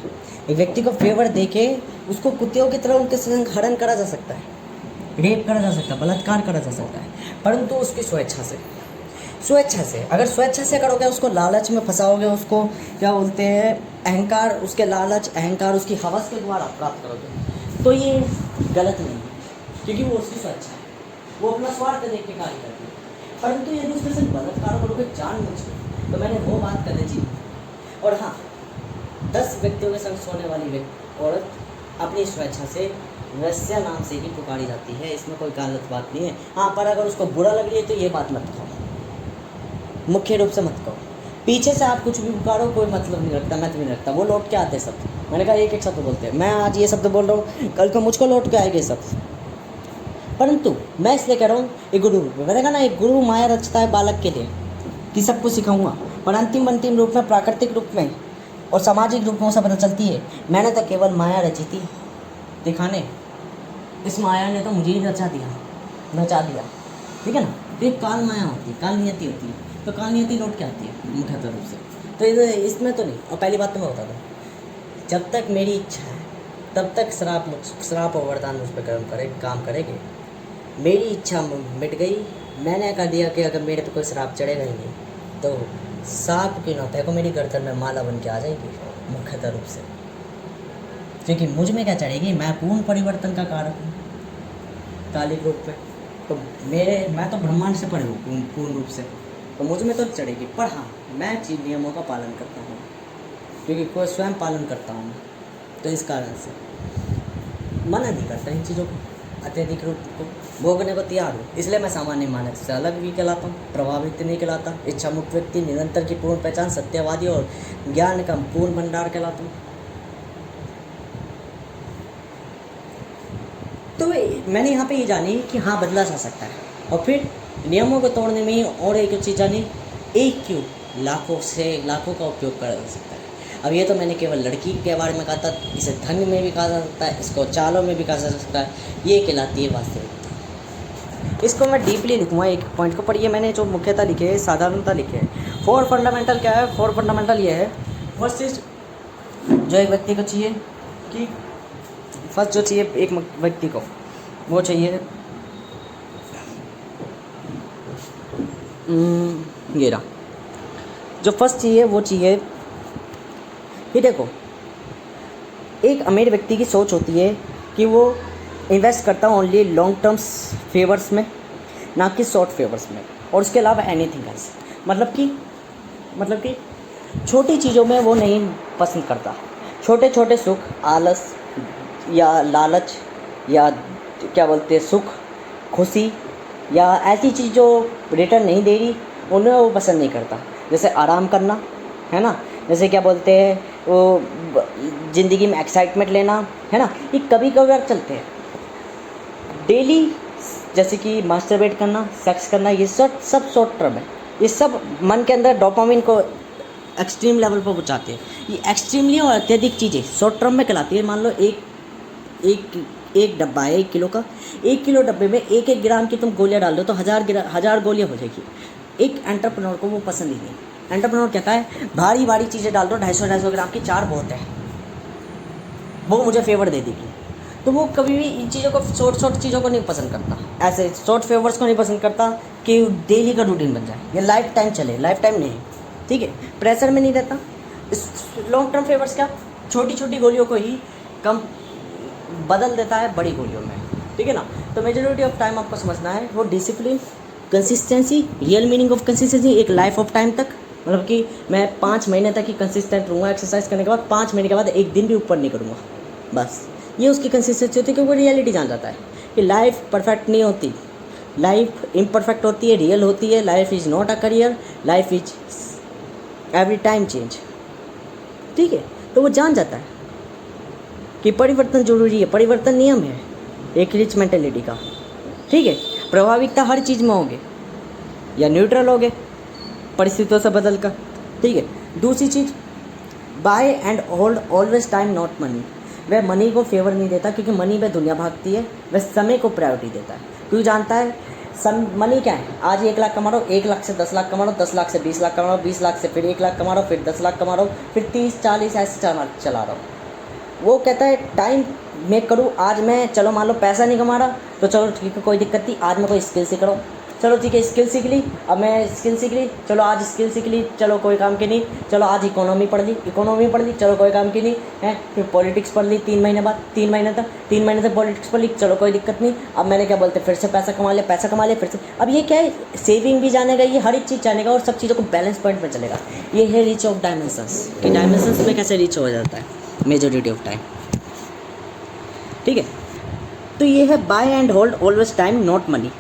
एक व्यक्ति को फेवर देके उसको कुत्तियों की तरह उनके संग हरण करा जा सकता है, रेप करा जा सकता है, बलात्कार करा जा सकता है, परंतु उसकी स्वेच्छा से अगर स्वेच्छा से करोगे, उसको लालच में फंसाओगे, उसको क्या बोलते हैं अहंकार, उसके लालच अहंकार उसकी हवस के द्वारा प्राप्त करोगे, तो ये गलत नहीं है, क्योंकि वो उसकी स्वेच्छा है, वो अपना स्वार्थ देख के कार्य करती है। परंतु यदि उसके संग बलात्कार करोगे जानबूझकर, तो मैंने वो बात करनी चाहिए। और हाँ, 10 व्यक्तियों के संग सोने वाली औरत अपनी स्वेच्छा से वैश्या नाम से ही पुकारी जाती है, इसमें कोई गलत बात नहीं है। हाँ, पर अगर उसको बुरा लग रही है तो ये बात मत कहो, मुख्य रूप से मत कहो। पीछे से आप कुछ भी पुकारो, कोई मतलब नहीं रखता, महत्व नहीं रखता, वो लौट के आते शब्द। मैंने कहा एक शब्द बोलते हैं, मैं आज ये शब्द बोल रहा हूँ, कल को मुझको लौट के आएंगे शब्द। परंतु मैं इसलिए कह रहा हूँ, एक गुरु, मैंने कहा ना एक गुरु माया रचता है बालक के लिए कि सबको सिखाऊंगा, पर अंतिम रूप में, प्राकृतिक रूप में और सामाजिक रूप में उसे पता चलती है मैंने तो केवल माया रची थी दिखाने, इस माया ने तो मुझे ही नचा दिया, ठीक है ना। तो एक काल माया होती है, काल नियति होती है, तो काल नियति लौट के आती है मुख्यतः रूप से। तो इसमें तो नहीं। और पहली बात तो मैं बता दूँ, जब तक मेरी इच्छा है तब तक श्राप और वरदान मुझ पर काम करेंगे। मेरी इच्छा मिट गई, मैंने कह दिया कि अगर मेरे पे कोई श्राप चढ़ेगा ही नहीं, तो सांप की नौते को मेरी गर्दन में माला बन के आ जाएगी मुख्यतः रूप से, क्योंकि मुझ में क्या चढ़ेगी, मैं पूर्ण परिवर्तन का कारक हूँ कालिक रूप में। तो मैं तो ब्रह्मांड से परे हूँ पूर्ण रूप से, तो मुझ में तो चढ़ेगी। पर हाँ, मैं चीज नियमों का पालन करता हूँ, क्योंकि कोई स्वयं पालन करता हूँ, तो इस कारण से मना नहीं करता इन चीज़ों को, अत्यधिक रूप को भोगने को तैयार हूँ। इसलिए मैं सामान्य मानव से अलग भी कहलाता हूँ, प्रभावित नहीं कहलाता, इच्छा मुक्त व्यक्ति, निरंतर की पूर्ण पहचान, सत्यवादी और ज्ञान का पूर्ण भंडार कहलाता हूँ। तो मैंने यहाँ पे ये जानी कि हाँ बदला जा सकता है, और फिर नियमों को तोड़ने में और एक चीज़ जानी, एक क्यों लाखों का उपयोग करा जा सकता है। अब ये तो मैंने केवल लड़की के बारे में कहा था, इसे धन में भी कहा जा सकता है, इसको चालों में भी कहा जा सकता है, ये कहलाती है वास्तविकता। इसको मैं डीपली लिखूँगा एक पॉइंट को, पर ये मैंने जो मुख्यतः लिखे है साधारणता लिखे है। 4 फंडामेंटल क्या है, 4 फंडामेंटल ये है, फर्स्ट चीज़ जो एक व्यक्ति को चाहिए कि फर्स्ट जो चाहिए एक व्यक्ति को, वो चाहिए ये रहा, जो फर्स्ट चाहिए वो चाहिए कि देखो, एक अमीर व्यक्ति की सोच होती है कि वो इन्वेस्ट करता है ओनली लॉन्ग टर्म्स फेवर्स में, ना कि शॉर्ट फेवर्स में, और उसके अलावा एनीथिंग एल्स। मतलब कि छोटी चीज़ों में वो नहीं पसंद करता, छोटे छोटे सुख, आलस, या लालच या क्या बोलते हैं सुख, खुशी या ऐसी चीज़ जो रिटर्न नहीं दे रही, उन्हें वो पसंद नहीं करता। जैसे आराम करना, है ना, जैसे क्या बोलते हैं वो ज़िंदगी में एक्साइटमेंट लेना, है ना, ये कभी कभार चलते हैं। डेली जैसे कि मास्टरबेट करना, सेक्स करना, ये सब शॉर्ट टर्म है। ये सब मन के अंदर डोपामिन को एक्सट्रीम लेवल पर पहुँचाते हैं। ये एक्सट्रीमली और अत्यधिक चीज़ें शॉर्ट टर्म में कहलाती है। मान लो एक डब्बा है 1 किलो का, 1 किलो डब्बे में 1 ग्राम की तुम गोलियां डाल दो तो 1000 गोलियां हो जाएगी। एक एंटरप्रेन्योर को वो पसंद ही नहीं। एंटरप्रेन्योर कहता है भारी भारी चीज़ें डाल दो, 250 ग्राम की 4 बहुत है, वो मुझे फेवर दे देगी। तो वो कभी भी इन चीज़ों को शॉर्ट चीज़ों को नहीं पसंद करता, ऐसे शॉर्ट फेवर्स को नहीं पसंद करता कि डेली का रूटीन बन जाए, ये लाइफ टाइम चले, लाइफ टाइम नहीं, ठीक है, प्रेशर में नहीं रहता। इस लॉन्ग टर्म फेवर्स क्या, छोटी छोटी गोलियों को ही कम बदल देता है बड़ी गोलियों में, ठीक है ना। तो मेजॉरिटी ऑफ टाइम आपको समझना है वो discipline, consistency, real meaning of consistency एक लाइफ ऑफ टाइम तक, मतलब कि मैं 5 महीने तक ही कंसिस्टेंट रहूँगा एक्सरसाइज करने के बाद, 5 महीने के बाद एक दिन भी ऊपर नहीं करूँगा, बस ये उसकी कंसिस्टेंसी होती है। क्योंकि वो रियलिटी जान जाता है कि लाइफ परफेक्ट नहीं होती, लाइफ इम्परफेक्ट होती है, रियल होती है। Life is not a career, life is every time change, ठीक है। तो वो जान जाता है कि परिवर्तन जरूरी है, परिवर्तन नियम है एक रिच मेंटेलिटी का, ठीक है। प्रभाविकता हर चीज़ में होगे या न्यूट्रल होगे परिस्थितियों से बदल कर, ठीक है। दूसरी चीज़, buy and hold always time not money. वह मनी को फेवर नहीं देता क्योंकि मनी में दुनिया भागती है, वह समय को प्रायोरिटी देता है क्योंकि जानता है मनी क्या है। आज 1 लाख कमा रहा हूँ, 1 लाख से 10 लाख कमा रहा हूँ, 10 लाख से 20 लाख कमा रहा हूँ, 20 लाख से फिर 1 लाख कमा रहा हूँ, फिर 10 लाख कमा रहा हूँ, फिर 30-40 ऐसे चला रहा हूँ। वो कहता है टाइम मेक करूँ। आज मैं चलो मान लो पैसा नहीं कमा रहा तो चलो ठीक है कोई दिक्कत नहीं, आज मैं कोई स्किल सीख रहा हूँ, चलो ठीक है स्किल सीख ली, अब मैं स्किल सीख ली, चलो आज स्किल सीख ली, चलो कोई काम की नहीं, चलो आज इकोनॉमी पढ़ ली, चलो कोई काम की नहीं है, फिर पॉलिटिक्स पढ़ ली 3 महीने बाद, 3 महीने तक पॉलिटिक्स पढ़ ली, चलो कोई दिक्कत नहीं, अब मैंने क्या बोलते फिर से पैसा कमा लिया फिर से। अब ये क्या है, सेविंग भी जानेगा, ये हर एक चीज़ जानेगा और सब चीज़ों को बैलेंस पॉइंट में चलेगा। ये है रिच ऑफ डायमेंशंस कि डायमेंशंस में कैसे रिच हो जाता है मेजॉरिटी ऑफ टाइम, ठीक है। तो ये है by and hold always time not money.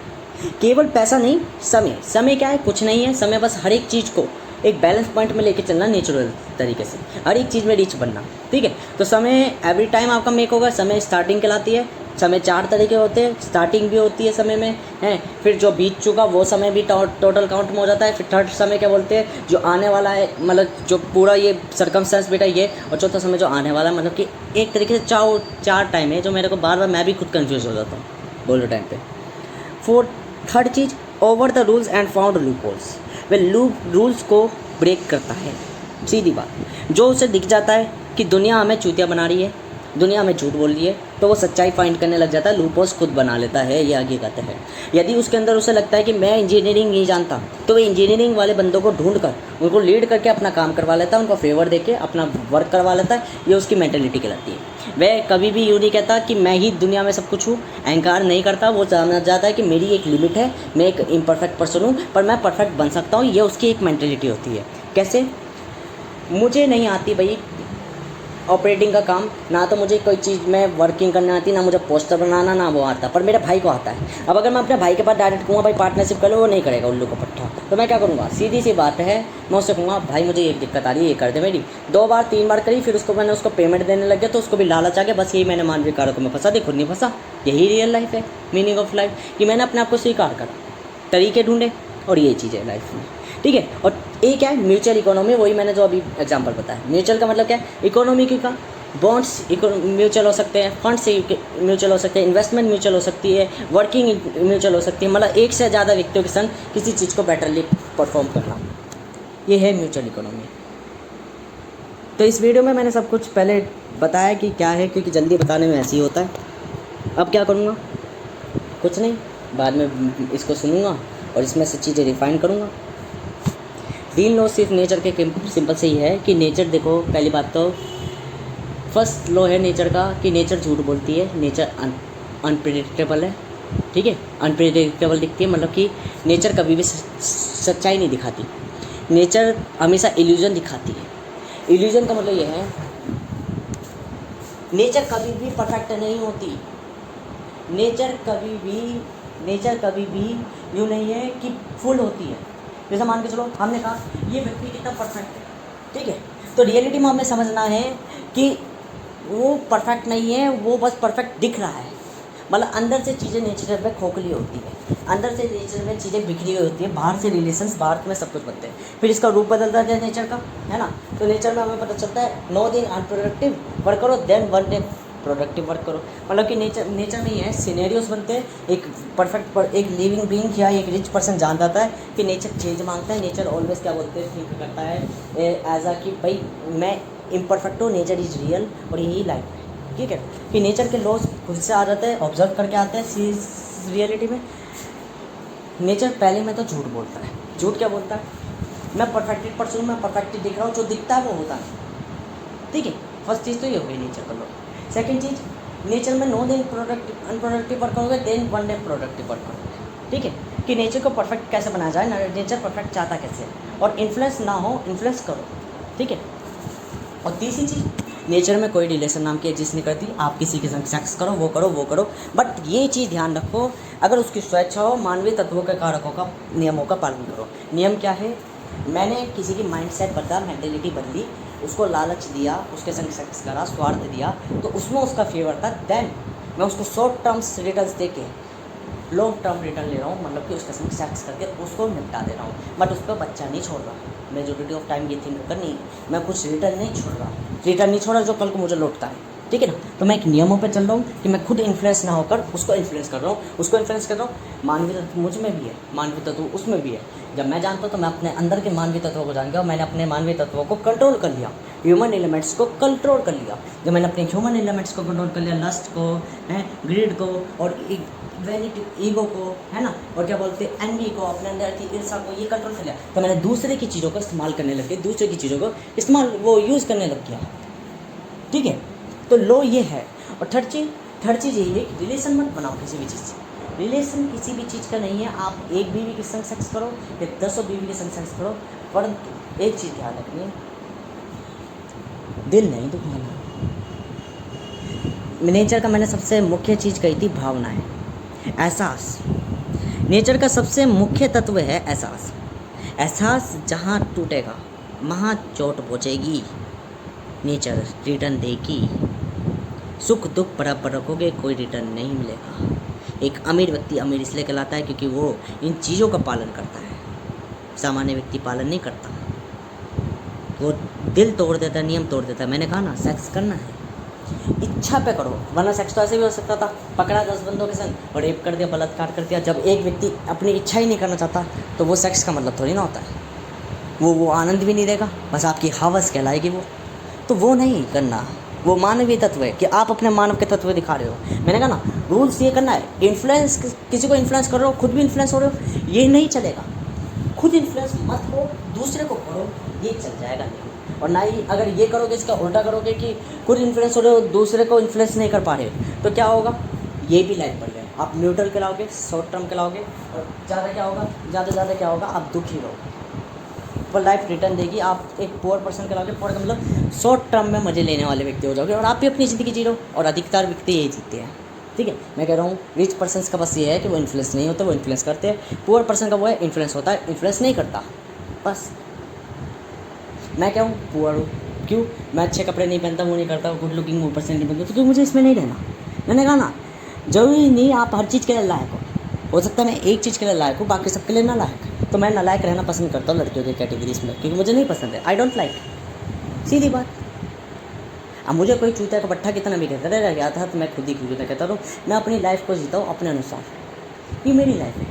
केवल पैसा नहीं, समय क्या है, कुछ नहीं है। समय बस हर एक चीज़ को एक बैलेंस पॉइंट में लेके चलना, नेचुरल तरीके से हर एक चीज़ में रिच बनना, ठीक है। तो समय एवरी टाइम आपका मेक होगा। समय स्टार्टिंग कहलाती है। समय 4 तरीके होते हैं, स्टार्टिंग भी होती है समय में, है, फिर जो बीत चुका वो समय भी टोटल काउंट में हो जाता है। फिर थर्ड समय क्या बोलते हैं, जो आने वाला है, मतलब जो पूरा ये सर्कमस्टेंस बेटा ये, और चौथा समय जो आने वाला है, मतलब कि एक तरीके से 4 टाइम है जो मेरे को बार बार मैं भी खुद कन्फ्यूज़ हो जाता हूँ बोलो टाइम पे। Third cheese, over the rules and found loop holes. वह रूल्स को ब्रेक करता है। सीधी बात, जो उसे दिख जाता है कि दुनिया हमें चूतिया बना रही है, दुनिया में झूठ बोल रही है, तो वो सच्चाई फाइंड करने लग जाता है, लूप होल्स खुद बना लेता है, ये आगे कहते हैं। यदि उसके अंदर उसे लगता है कि मैं इंजीनियरिंग नहीं जानता, तो वो इंजीनियरिंग वाले बंदों को ढूंढ कर उनको लीड करके अपना काम करवा लेता है, उनको फेवर देके अपना वर्क करवा लेता है। ये उसकी मेंटेलिटी कहलाती है। वह कभी भी यूँ नहीं कहता कि मैं ही दुनिया में सब कुछ हूँ, अहंकार नहीं करता। वो समझ जाता है कि मेरी एक लिमिट है, मैं एक इम्परफेक्ट पर्सन हूँ, पर मैं परफेक्ट बन सकता हूँ। ये उसकी एक मेंटेलिटी होती है। कैसे, मुझे नहीं आती भाई ऑपरेटिंग का काम, ना तो मुझे कोई चीज़ में वर्किंग करना आती, ना मुझे पोस्टर बनाना, ना वो आता, पर मेरे भाई को आता है। अब अगर मैं अपने भाई के पास डायरेक्ट कहूँगा भाई पार्टनरशिप कर लो, वो नहीं करेगा उल्लू का पट्टा, तो मैं क्या करूँगा, सीधी सी बात है, मैं उससे कहूँगा भाई मुझे एक दिक्कत आ रही है, ये कर दे मेरी। 2 बार 3 बार करी, फिर मैंने उसको पेमेंट देने लग गया, तो उसको भी लालच आ गया। बस यही मैंने मानवीय कारकों में फंसा दी, खुद नहीं फंसा। यही रियल लाइफ है, मीनिंग ऑफ लाइफ, कि मैंने अपने आप को स्वीकार करा, तरीके ढूंढे, और ये चीज़ है लाइफ में, ठीक है। और एक है म्यूचुअल इकोनॉमी, वही मैंने जो अभी एग्जांपल बताया। म्यूचुअल का मतलब क्या है, इकोनॉमी का बॉन्ड्स म्यूचुअल हो सकते हैं, फंड्स म्यूचुअल हो सकते हैं, इन्वेस्टमेंट म्यूचुअल हो सकती है, वर्किंग म्यूचुअल हो सकती है, मतलब एक से ज़्यादा व्यक्तियों के संग किसी चीज़ को बेटरली परफॉर्म करना, ये है म्यूचुअल इकोनॉमी। तो इस वीडियो में मैंने सब कुछ पहले बताया कि क्या है, क्योंकि जल्दी बताने में ऐसे ही होता है। अब क्या करूँगा, कुछ नहीं, बाद में इसको सुनूँगा और इसमें से चीज़ें रिफाइन करूँगा। डील नो सिर्फ नेचर के सिंपल से ही है कि नेचर, देखो पहली बात तो फर्स्ट लॉ है नेचर का कि नेचर झूठ बोलती है, नेचर अनप्रेडिक्टेबल है, ठीक है। अनप्रेडिक्टेबल दिखती है, मतलब कि नेचर कभी भी सच्चाई नहीं दिखाती, नेचर हमेशा इल्यूजन दिखाती है। इल्यूजन का मतलब ये है नेचर कभी भी परफेक्ट नहीं होती। नेचर कभी भी यूँ नहीं है कि फुल होती है। जैसे मान के चलो हमने कहा ये व्यक्ति कितना परफेक्ट है, ठीक है, तो रियलिटी में हमें समझना है कि वो परफेक्ट नहीं है, वो बस परफेक्ट दिख रहा है। मतलब अंदर से चीज़ें नेचर में खोखली होती है, अंदर से नेचर में चीज़ें बिखरी हुई होती है, बाहर से रिलेशंस, बाहर में सब कुछ बनते हैं, फिर इसका रूप बदलता है नेचर का, है ना। तो नेचर में हमें पता चलता है 9 दिन अनप्रोडक्टिव वर्क करो, देन 1 डे प्रोडक्टिव वर्क करो। मतलब कि नेचर में ही है सिनेरियोस बनते हैं। एक एक लिविंग बीइंग या एक रिच पर्सन जान जाता है कि नेचर चेंज मांगता है। नेचर ऑलवेज क्या बोलते हैं, थिंक करता है एज अ कि भाई मैं इम्परफेक्ट हूँ, नेचर इज़ रियल, और यही लाइफ है, ठीक है। कि नेचर के लॉज खुद से आ जाते हैं, ऑब्जर्व करके आते हैं रियलिटी में। नेचर पहले में तो झूठ बोलता है। झूठ क्या बोलता है, मैं परफेक्टेड पर्सन, मैं परफेक्टेड दिख रहा हूँ, जो दिखता है वो होता है, ठीक है। फर्स्ट चीज़ तो ये हो गई नेचर का लॉ। सेकेंड चीज़, नेचर में 9 दिन अनप्रोडक्टिव वर्क करोगे, देन 1 डे प्रोडक्टिव वर्क करोगे, ठीक है। कि नेचर को परफेक्ट कैसे बनाया जाए, नेचर परफेक्ट चाहता कैसे, और इन्फ्लुएंस ना हो, इन्फ्लुएंस करो, ठीक है। और तीसरी चीज़, नेचर में कोई रिलेशन नाम की एग्जिस्ट नहीं करती। आप किसी के संग सेक्स करो, वो करो, बट ये चीज़ ध्यान रखो, अगर उसकी स्वेच्छा हो, मानवीय तत्वों के कारकों का, नियमों का पालन करो। नियम क्या है, मैंने किसी की माइंडसेट बदला, मेंटेलिटी बदली, उसको लालच दिया, उसके संग सेक्स करा, स्वार्थ दिया, तो उसमें उसका फेवर था, देन मैं उसको शॉर्ट टर्म्स रिटर्न्स दे के लॉन्ग टर्म रिटर्न ले रहा हूँ, मतलब कि उसके संग सेक्स करके उसको निपटा दे रहा हूँ, बट उस पर बच्चा नहीं छोड़ रहा। मेजोरिटी ऑफ टाइम ये थिंक करनी, मैं कुछ रिटर्न नहीं छोड़ रहा जो कल को मुझे लौटता है, ठीक है ना। तो मैं एक नियमों पे चल रहा हूँ कि मैं खुद इन्फ्लुएंस ना होकर उसको इन्फ्लुएंस कर रहा हूँ, मानवीय तत्व मुझ में भी है, मानवीय तत्व उसमें भी है। जब मैं जानता हूँ तो मैं अपने अंदर के मानवीय तत्वों को जान गया, मैंने अपने मानवीय तत्वों को कंट्रोल कर लिया, ह्यूमन एलिमेंट्स को कंट्रोल कर लिया। जब मैंने अपने ह्यूमन एलिमेंट्स को कंट्रोल कर लिया, लस्ट को, ग्रीड को, और वैनिटी, ईगो को, है ना, और क्या बोलते हैं एनवी को, अपने अंदर की ईर्ष्या को, ये कंट्रोल कर लिया, तो मैंने दूसरे की चीज़ों को इस्तेमाल करने लग गया, दूसरे की चीज़ों को इस्तेमाल वो यूज़ करने लग गया, ठीक है। तो लो ये है। और थर्ड चीज़ यही है कि रिलेशन मत बनाओ किसी भी चीज़ से। रिलेशन किसी भी चीज़ का नहीं है, आप एक बीवी के संग सेक्स करो या 10 बीवी के संग सेक्स करो, परंतु एक चीज़ ध्यान रखनी है, दिल नहीं दुखाना। नेचर का मैंने सबसे मुख्य चीज़ कही थी, भावनाएं, एहसास। नेचर का सबसे मुख्य तत्व है एहसास। एहसास जहाँ टूटेगा वहाँ चोट पहुँचेगी, नेचर रिटर्न देगी। सुख दुख बराबर रखोगे, कोई रिटर्न नहीं मिलेगा। एक अमीर व्यक्ति अमीर इसलिए कहलाता है क्योंकि वो इन चीज़ों का पालन करता है, सामान्य व्यक्ति पालन नहीं करता, वो दिल तोड़ देता है, नियम तोड़ देता है। मैंने कहा ना, सेक्स करना है इच्छा पे करो, वरना सेक्स तो ऐसे भी हो सकता था, पकड़ा 10 बंदों के संग और रेप कर दिया, बलात्कार कर दिया। जब एक व्यक्ति अपनी इच्छा ही नहीं करना चाहता तो वो सेक्स का मतलब थोड़ी ना होता है, वो आनंद भी नहीं देगा, बस आपकी हवस कहलाएगी वो, तो वो नहीं करना। वो मानवीय तत्व है कि आप अपने मानव के तत्व दिखा रहे हो। मैंने कहा ना, रूल्स ये करना है, इन्फ्लुएंस किसी को इन्फ्लुएंस कर रहे हो, खुद भी इन्फ्लुएंस हो रहे हो, ये नहीं चलेगा। खुद इन्फ्लुएंस मत हो, दूसरे को करो, ये चल जाएगा नहीं। और ना ही अगर ये करोगे, इसका उल्टा करोगे कि खुद इन्फ्लुएंस हो रहे हो, दूसरे को इन्फ्लुएंस नहीं कर पा रहे, तो क्या होगा, ये भी लाइफ बढ़ गया। आप न्यूट्रल कहलाओगे, शॉर्ट टर्म कहलाओगे, और ज़्यादा क्या होगा, आप दुखी रहोगे। पर लाइफ रिटर्न देगी, आप एक पुअर पर्सन कहलाओगे। पुअर का मतलब शॉर्ट टर्म में मज़े लेने वाले व्यक्ति हो जाओगे, और आप भी अपनी ज़िंदगी जी लो, और अधिकतर व्यक्ति यही जीते हैं, ठीक है। मैं कह रहा हूँ रिच पर्सन्स का बस ये है कि वो इन्फ्लुएंस नहीं होते, वो इन्फ्लुएंस करते हैं। पुअर पर्सन का वो है इन्फ्लुएंस होता है, इन्फ्लुएंस नहीं करता। बस मैं क्या हूँ, पुअर हूँ। क्यों, मैं अच्छे कपड़े नहीं पहनता, वो नहीं करता, गुड लुकिंग वो पर्सन नहीं बनता, तो क्यों मुझे इसमें नहीं रहना। मैंने कहा ना, जरूरी नहीं आप हर चीज़ के लिए लायक हो सकता है मैं एक चीज़ के लिए लायक हूँ, बाकी सबके लिए ना लायक। तो मैं नालायक रहना पसंद करता हूँ लड़कियों की कैटेगरीज में, क्योंकि मुझे नहीं पसंद है, आई डोंट लाइक, सीधी बात। अब मुझे कोई चूता का पट्टा कितना भी कहता रह गया था, तो मैं खुद ही चूता कहता हूँ। मैं अपनी लाइफ को जीता हूँ अपने अनुसार, ये मेरी लाइफ है,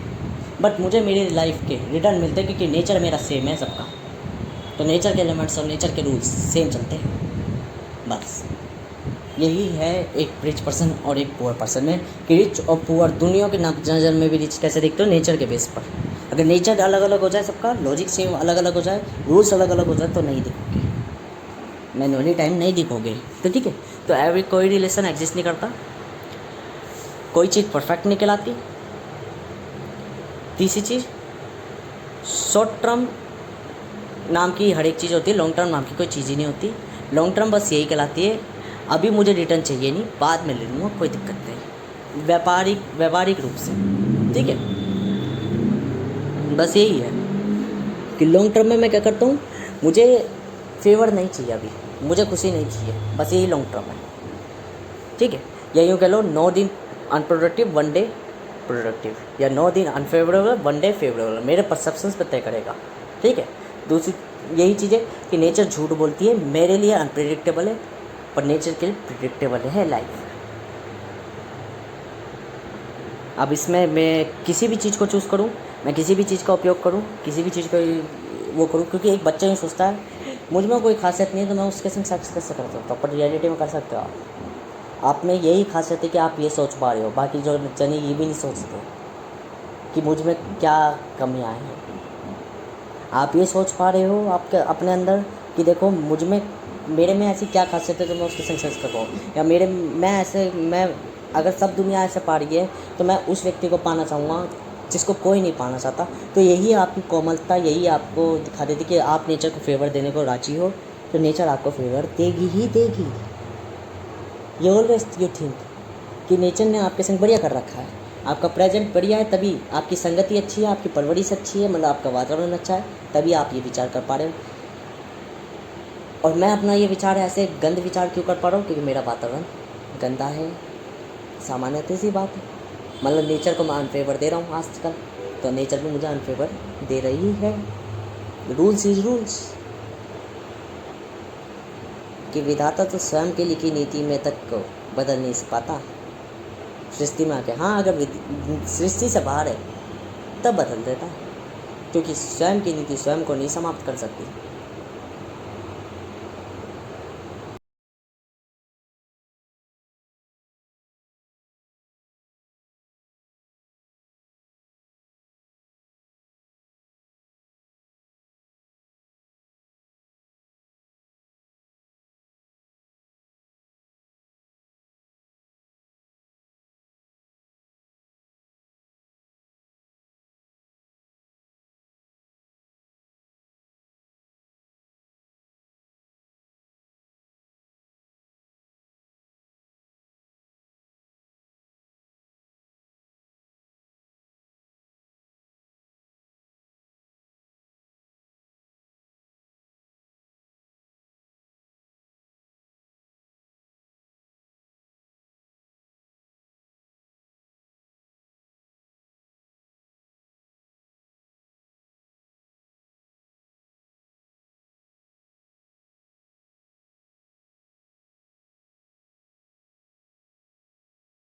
बट मुझे मेरी लाइफ के रिटर्न मिलते हैं, क्योंकि नेचर मेरा सेम है सबका। तो नेचर के एलिमेंट्स और नेचर के रूल्स सेम चलते हैं, बस यही है एक रिच पर्सन और एक पुअर पर्सन में, कि रिच और पुअर दुनिया के नज़र में भी रिच कैसे देखते हो, नेचर के बेस पर। अगर नेचर अलग अलग हो जाए, सबका लॉजिक सेम अलग अलग हो जाए, रूल्स अलग अलग हो जाए, तो नहीं दिखोगे, मैनुअली टाइम नहीं दिखोगे, तो ठीक है। तो कोई रिलेशन एग्जिस्ट नहीं करता, कोई चीज़ परफेक्ट नहीं कहलाती। तीसरी चीज़, शॉर्ट टर्म नाम की हर एक चीज़ होती है, लॉन्ग टर्म नाम की कोई चीज़ ही नहीं होती। लॉन्ग टर्म बस यही कहलाती है, अभी मुझे रिटर्न चाहिए नहीं, बाद में ले लूँगा, कोई दिक्कत नहीं, व्यापारिक रूप से, ठीक है। बस यही है कि लॉन्ग टर्म में मैं क्या करता हूँ, मुझे फेवर नहीं चाहिए अभी, मुझे खुशी नहीं चाहिए, बस यही लॉन्ग टर्म है, ठीक है। या यूँ कह लो 9 दिन अनप्रोडक्टिव 1 डे प्रोडक्टिव, या 9 दिन अनफेवरेबल 1 डे फेवरेबल, मेरे परसेप्शंस पर तय करेगा, ठीक है। दूसरी यही चीज़ है कि नेचर झूठ बोलती है, मेरे लिए अनप्रिडिक्टेबल है पर नेचर के लिए प्रिडिक्टेबल है लाइफ। अब इसमें मैं किसी भी चीज़ को चूज़ करूँ, मैं किसी भी चीज़ का उपयोग करूँ, किसी भी चीज़ का वो करूँ, क्योंकि एक बच्चा ही सोचता है मुझ में कोई खासियत नहीं है तो मैं उसके संग सक्सेस कैसे कर सकता हूँ, पर रियलिटी में कर सकते हो आप में यही खासियत है कि आप ये सोच पा रहे हो, बाकी जो जने ये भी नहीं सोचते कि मुझ में क्या कमियाँ हैं। आप ये सोच पा रहे हो आपके अपने अंदर कि देखो मुझ में, मेरे में ऐसी क्या खासियत है जो मैं उसके सक्सेस कर पाऊँ, या मैं अगर सब दुनिया ऐसे पा रही है तो मैं उस व्यक्ति को पाना चाहूँगा जिसको कोई नहीं पाना चाहता। तो यही आपकी कोमलता, यही आपको दिखा देती कि आप नेचर को फेवर देने को राजी हो, तो नेचर आपको फेवर देगी ही देगी। ये ऑलवेज यू थिंक कि नेचर ने आपके संग बढ़िया कर रखा है, आपका प्रेजेंट बढ़िया है, तभी आपकी संगति अच्छी है, आपकी परवरिश अच्छी है, मतलब आपका वातावरण अच्छा है, तभी आप ये विचार कर पा रहे हो। और मैं अपना ये विचार ऐसे गंद विचार क्यों कर पा रहा हूँ, क्योंकि मेरा वातावरण गंदा है, सामान्यतः सी बात है। मतलब नेचर को मैं अनफेवर दे रहा हूँ आजकल, तो नेचर भी मुझे अनफेवर दे रही है। रूल्स इज रूल्स, कि विधाता तो स्वयं की लिखी नीति में तक को बदल नहीं पाता, सृष्टि में आके हाँ अगर सृष्टि से बाहर है तब बदल देता है, क्योंकि स्वयं की नीति स्वयं को नहीं समाप्त कर सकती।